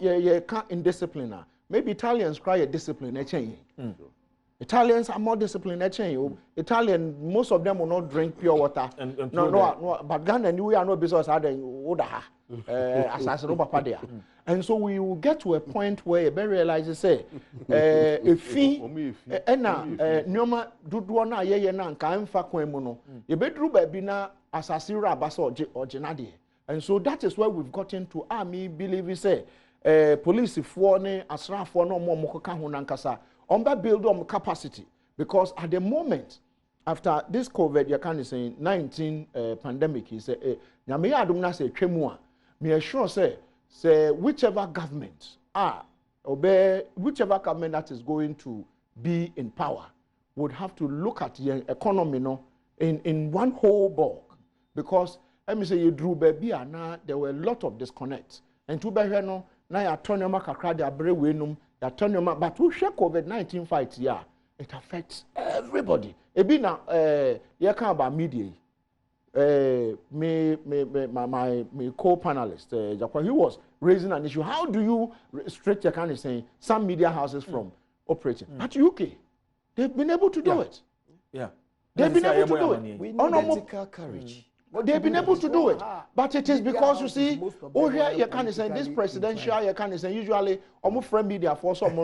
indiscipline. Maybe Italians cry a discipline. Italians are more disciplined. Italian, most of them will not drink pure water. No, but Ghana, we are no business. And so we will get to a point where you realize, say, if Nyoma Duduana Yena Kaimfa Kwemono, you bedru babina asasira baso or Genadi. And so that is where we've gotten to. Me believe say, police for ne asra for no more mokoka hunankasa. Build on capacity because at the moment after this COVID, you can say 19 pandemic, he say, "Nyame adumna say twemua." Me assure say whichever government whichever government that is going to be in power would have to look at the economy in one whole bulk because let me say you drew baby and now there were a lot of disconnects and to be here no now you turn your kakra de abre wenum you turn your but who share COVID-19 fight here it affects everybody ebi na you can about media my co-panelist he was raising an issue. How do you restrict your kind of saying some media houses from operating? At UK, they've been able to do it.
Yeah,
they've been able to do it.
We need ethical courage.
They've been able to do it, but it is because you see, oh here you can say this presidential, you can say usually almost friend media for some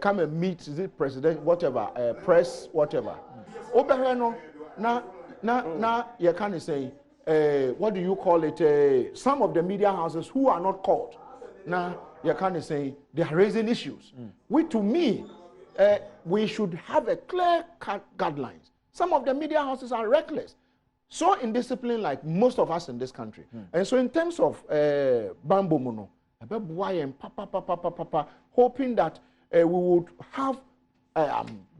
come and meet the president, whatever, press, whatever. Over here no, now you can say. What do you call it? Some of the media houses who are not called. Now, you can't say they are raising issues. To me, we should have a clear guidelines. Some of the media houses are reckless. So indisciplined like most of us in this country. And so in terms of Bambo Mono, hoping that we would have,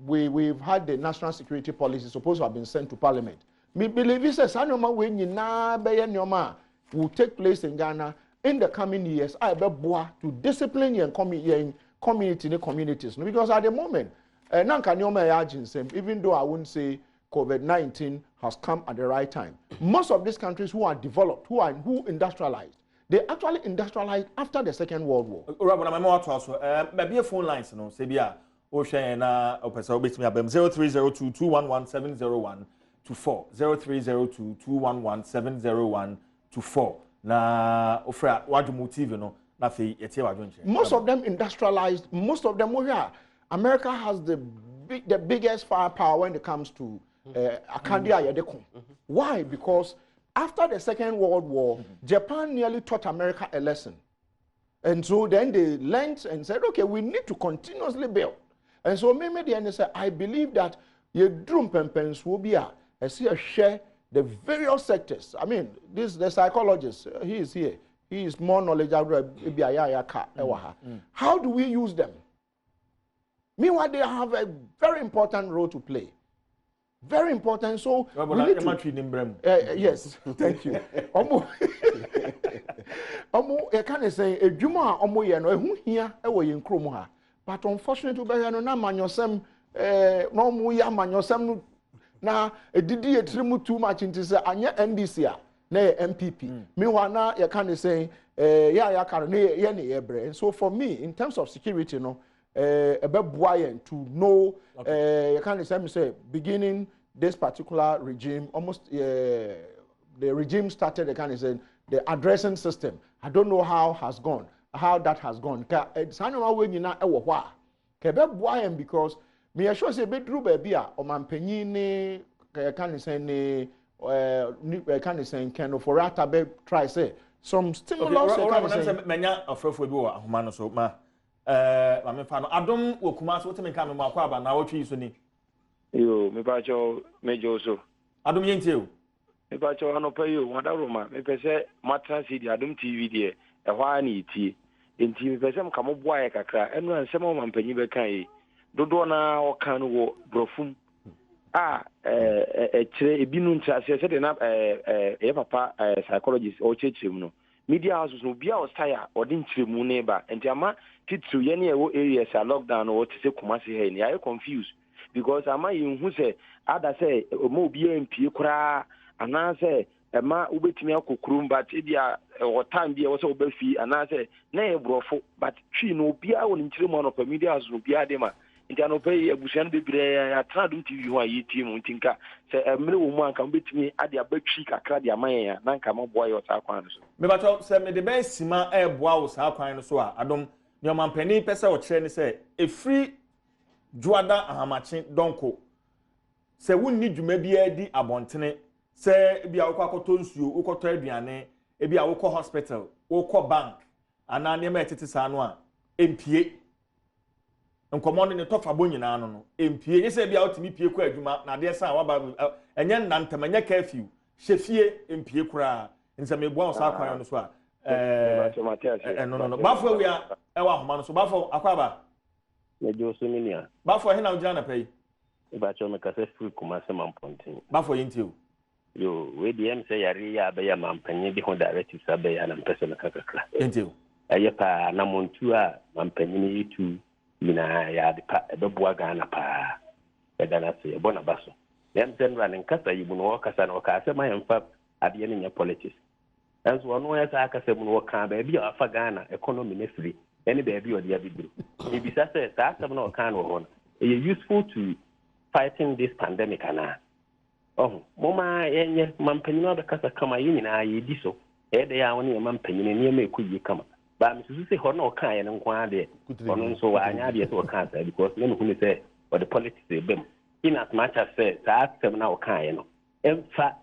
we've had the national security policy supposed to have been sent to Parliament. Me believe it says Sanoma when you na Nyoma will take place in Ghana in the coming years. I be boa to discipline your communities. Because at the moment, even though I wouldn't say COVID-19 has come at the right time, most of these countries who are developed, who industrialized, they actually industrialized after the Second World War.
Maybe a phone lines, no, Sebia, Ocean, 0302211701. To 4 0302211701 na ofra wadu motive no na fe yetie wadwonche
most of them industrialized, most of them here America has the biggest firepower when it comes to akandia yedeko. Why? Because after the Second World War, Japan nearly taught America a lesson, and so then they learned and said, okay, we need to continuously build. And so maybe the end said, I believe that your drum pempens will be I see a share the various sectors. I mean, the psychologist, he is here. He is more knowledgeable. How do we use them? Meanwhile, they have a very important role to play. Very important. So we need to, yes, thank you. I can't say a Juma who here but unfortunately, no now, did you too much into say anya NDC na MPP. Meanwhile, now you can't say ya kare ne yebre. So for me, in terms of security, no, to know, you can't say beginning this particular regime, almost the regime started the kind of say the addressing system. I don't know how that has gone. It's another way you know because me assure say bedru baby a omampanyin ne can say ne can say can for rata be try say some stimulus can say
menya afrofo bi wo ahoma no so ma me fa no adom okuma so temi kan me akwa aba na wotwi so ni
yo me ba cho mejo so
adom yentie o
me ba cho anopa yo wadaroma me pese matra si di adom tv de e hwa na itie enti me pese m kamo boa ye kakra enu ansem o mampanyi be kan yi dodo na o kan wo brofum kire ebinu ntra se de na papa psychologist o chechim no media houses no bia o style o din chiremu ne ba enti ama titru ye ne e wo areas a lockdown o tise kumasi he ni I confused because ama yin hu se ada se mo bia MP kura ana se ema ubetimi akokrum but dia o time bia wo se obafi ana se na e brofo but twi no bia wo ni chiremu no pa media houses no bia de ma nti anope abusuan bebre ya tradum TV ho ayi team ntinka se emre wo mu anka betimi ade abatwi kakra de aman ya na nka maboa yo ta kwan so
me bato se me de ben sima boa wo sa kwan no so a adom ne omampani pese wo kire ne se efri juada ahamachi donko se wonni dwuma bia di abontene se bia wo kwakoto nsuo wo kwato aduane e bia wo kɔ hospital wo kɔ bank ana ne ma etete sa no a empie nkomo ne tofa bo nyina no empie ye se bia otimi pie kɔ adwuma na de sa waba enye nnantam enye curfew hyefie empie kura nse me boa so akwan no so a no bafo we a ewa homa no so bafo akwaba
mejo so minia
bafo he na ujira na pay
e ba cho me kase free kuma se mampontin
bafo yintio
yo we DM say yari ya be ya mampanyi bi ho directives abe ya na mpese na kakakra
yintio
aye pa na montu a mampanyi ni yitu mina ya de pa be boa Ghana pa e dana se e bona baso dem general nkasa yibu no kasa no ka se ma yemfa ade ne nya politics and so no ya sa aka se mu no ka ba bi afa Ghana economy ne free any baby or the abibru e bi sa se sa se no ka no ho useful to fighting this pandemic ana moma yenye mampanyi ba kasa kama yini na yi diso e de ya woni mampanyi ne me kuyi kama ba mi su se ho no ka ye nko ade ono so wa anya de so ka sa because me no say or the politics e bem in as much as say sa sem na o ka ye no emfa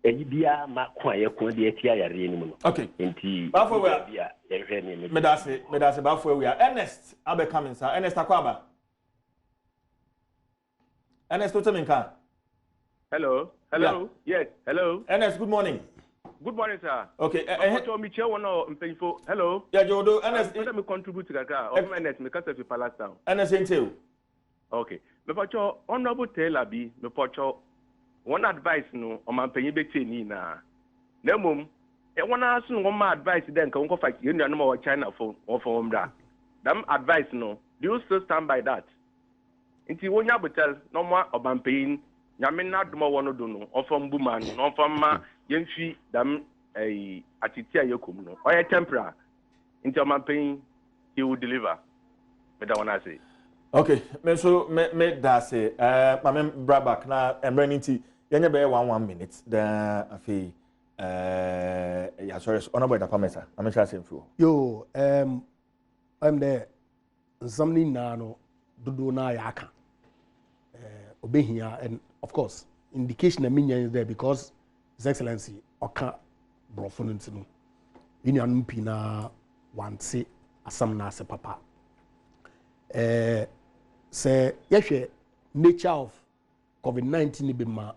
bia ma kwa ye ko de atia yare ni mu no
okay
enti
bafo we
bia ye hwe ni me
medase bafo we Ernest abe coming sir Ernest akwaba Ernest to teminka
Hello.
Yeah.
Yes. Hello.
Ernest, good morning.
Good morning, sir.
Okay.
Me chair one info. Hello.
Yeah, Jodo. Ernest,
let me contribute to that. Ernest, me kasa fi palace town.
Ernest, into.
Okay. Me pacho honorable Taylor B. Me pacho one advice no o man penye beti ni na. Na mum e wana asu no ma advice den ka wonko fa you no ma China phone or from that. Them advice no. Do you still stand by that? Inti wonya betel no ma obampeyin nyamena duma wono do no ofam buma no ofam ma yemfi dam atitia yekom no oye tempera into mampen he will deliver me da wanna say
okay me so me da say mame brabak na emrenity yenye be 1 minute da afi ya sorry honorable da pamesa am sure say mfu
yo I'm there zamni na no dodo na ya aka obehia and of course indication na minya is there because his excellency oka brofo ntino yini anu pi na wanse asam na ase papa say yehwe nature of COVID-19 be ma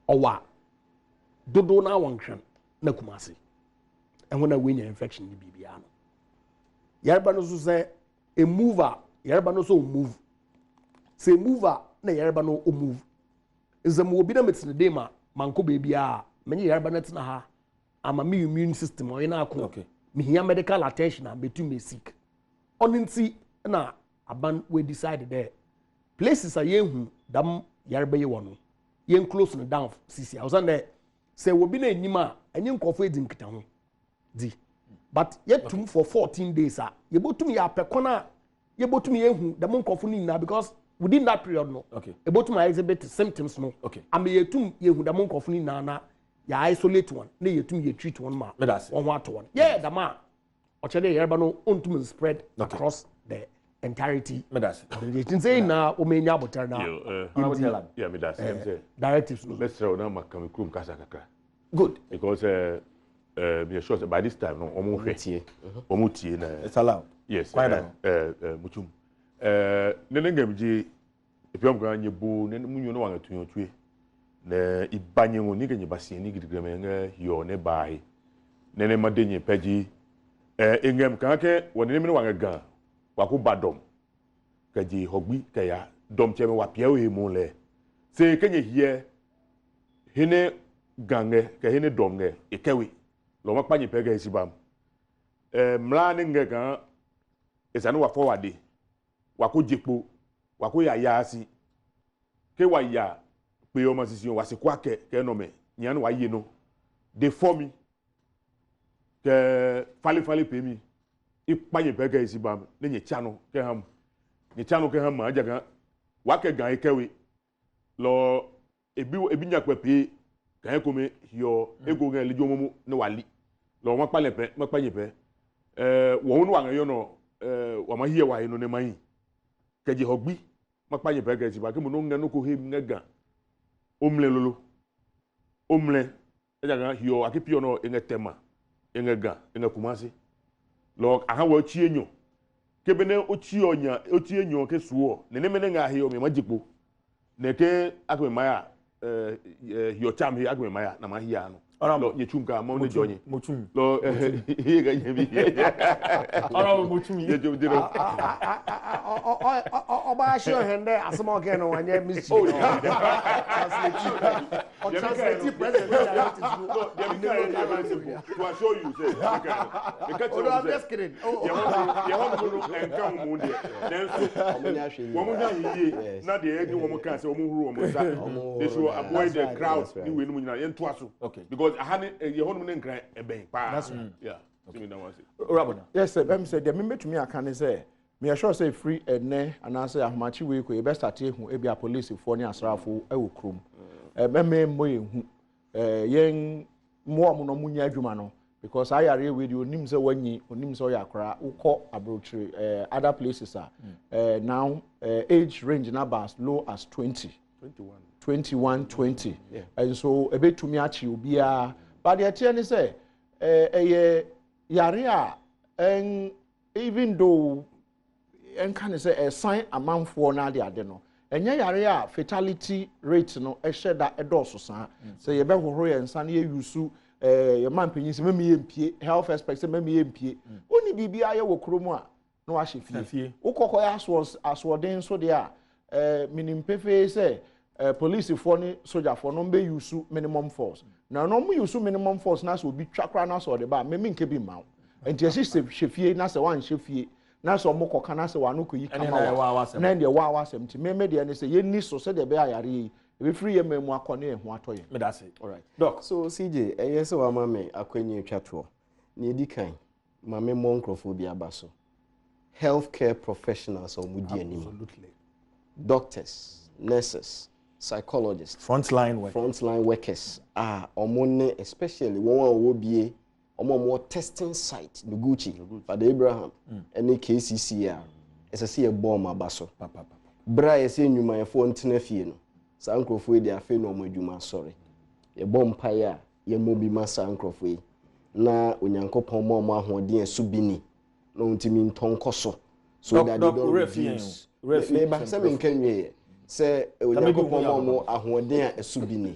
owa dodo na wankran na kumase and when we infection ni bibia no yarba no so say a mover yarba no so move say mover na yarba no o move izam obi na metin de ma manko baby a menye yarba na tina ha ama me immune system o ina akọ
okay
me here medical attention and betu me sick oninti na aban we decide there places are yehu dam yarba ye wono yen close no down sisi I was on there say obi na enyima enye nkofo edi nkita ho di
but yet okay. For 14 days you both to me apekona you both to me the monk of now because within that period no
okay
about to my exhibit symptoms no
okay
I may yetum yehu the monk of na ya isolate one na yetum ye treat one ma on what one yeah the man ochede yerba no ontum spread across the entirety
medasi
you say na omenya botar na
yeah medasi
directives no
let's say na makam krum kasa kakra
good
because be sure by this time no omutie na
it's allowed
yes mutum nenengamji epiam ga nyebu nenmunyo no wanga tunyotwe na ibanye ngo nige nyebasi ni gidigrame nga yo ne bai nene madenye peji engem kanke wonene mene wanga ga wako badom kaji hogbi kaya dom cheme wa pia we mu le se kenye hie hene gange ka hene domge ikewi lo makpanye pega isibam mla ne ngega esanu wa forward wako jekpo wako ya yasi ke wa ya pe o masisi wa se kwa ke no me nyan wa ye no de formi ke fali pe mi ipanye pega isibam ne nye chano ke ham ajaga wa ke gan ikewi lo ebi nya kwepe kan ko me yo ego gan lejo momo ne wali lo makpanye pe wo nu wan yo no wa ma hie wa no ne man keje hogbi makpanye pe ga siba ke mo no ngano ko he ngaga omle ejaga hio akipio no engetema engega engakumasi lo aha wa chi enyo kebene ochi enyo ke suo ne mene nga hio me magipo ne ke akwe maya hio cham he akwe maya na ma hia no lo yechumka mo ne jonye
mochum
lo he ga yebi
ara mochum
ye jo diro
oba sho hende asmo ke no wanye misi translate president
no to show you say I'm
just kidding
ya hono enka mu de nenso wo mu hye na de egi wo mu kan se wo mu huru wo mu sa they should avoid the crowd ni we no nyina ye nto aso because ahane ye hono ne nkran eben pa yeah
yes sir them say the me betumi aka ne say me sure say free ene anase ahomachi we ko e be start ehu e bia police fo ni asrafo e wo krom me mo ehu yen mo no munya adwuma no because I are with you onim say wanyi onim say yakra ukọ abrochire other places are now age range na as low as 21 20 yeah. And so a bit to me achi obia but the tiene say yare and even though and can say a sign amount for na de ade no enya yare fatality rate no e share that edoso san say ye be hohoro ye nsan ye yusu your man penyin se meme yempie health aspect se meme yempie oni bibia ye wo kromu a no wa hye ukoko ya aswoden so de a minim pefe say police for ni soldier for no be use minimum force na no mu use minimum force na so obi twakra na so de ba me nke bi ma enti esi hwefie na se wan hwefie na so mo koka na se wanu ko yi kama na de wa wasem ti me de ne se ye ni so se de be ayare e free ye memu akone e ho atoye
me da say
all right
doc
so CJ yes wa ma me akwanyi twato na edi kan ma me monkrofobia baso healthcare professionals or mudi anim
absolutely
doctors nurses psychologists frontline workers omone especially one wo bie omo testing site no Gucci Father Abraham any KCC ese se e bomb abaso bra ese nyuma ye fo ntena fie no sankrofo e dia afi no mo adwuma sorry ye bomb pa ya ye mobi ma sankrofo e na onyankopon mo ahoden asubini no ntimi ntonkoso so that they don't refuse me ba se me nkanwe se onyankopon mo ahoden a asubini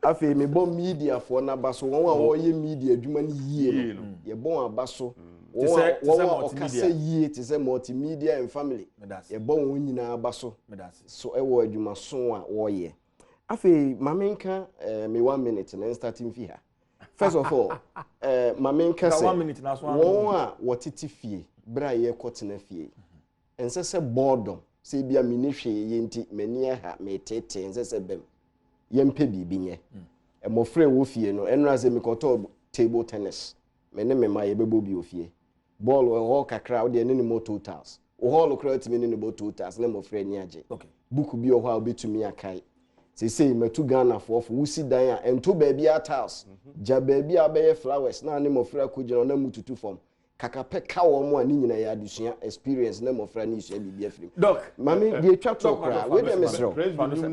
afi me bom media for na baso won a wo ye media adwuma ni yie no ye bon abaso wo okase yie te se multimedia and family ye bon won nyina abaso so e wo adwuma so a wo ye afi mamenka me 1 minute na starting fi ha first of all mamenka say 1 minute na so won a wo titi fie bra ye kotena fie ense se boredom se bia me ne hwe ye nti mani ha me tete ense se bem yempe bibi nye emofre wo fie no enra se me koto table tennis me ne me ma ye bebo bi ofie ball we ho kakra wo de ne mo totals wo hall kra timi ne bo totals na mo frɛ ni age
okay
book bi o ho a obetumi akai say metu Ghana for wusi dan a ento ba bia tiles ja ba bia be flowers na ne mo frɛ ko gina na mututu form kaka pe ka wo mo ani nyina ya adusua experience na mo frɛ ni sua bibia firi
doc
mami de twa to kra we dem mesro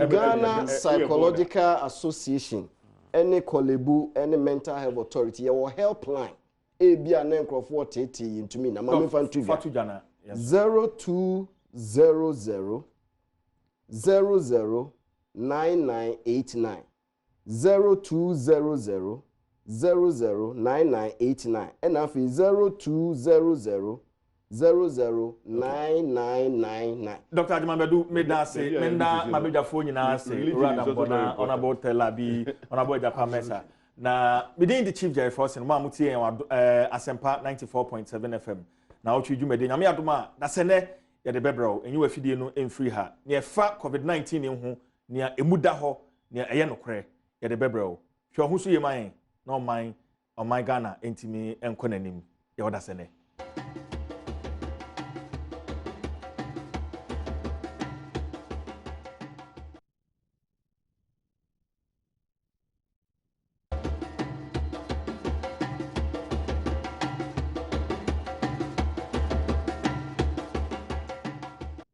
Ghana Psychological Association any kolebu any mental health authority your helpline e bia na nkrofo tete yintumi na mami fan tu
fatu Ghana
0200 009989 0200 009989 and afi 0200 009999
Dr. Adimambedu meda se menda mabedwa fo nyina se Rada Bona honorable Telabi honorable Japa Mesa na within the chief Jerry Forson ma mutie Asempa 94.7 FM na otwi dwumade nyame adoma na sene ye de bebro enyi wafidie no emfiri ha ne efa covid-19 ho ne emuda ho ne eye nokre ye de bebro hwe ho so ye man na oman Ghana entimi enkonanim ye woda sene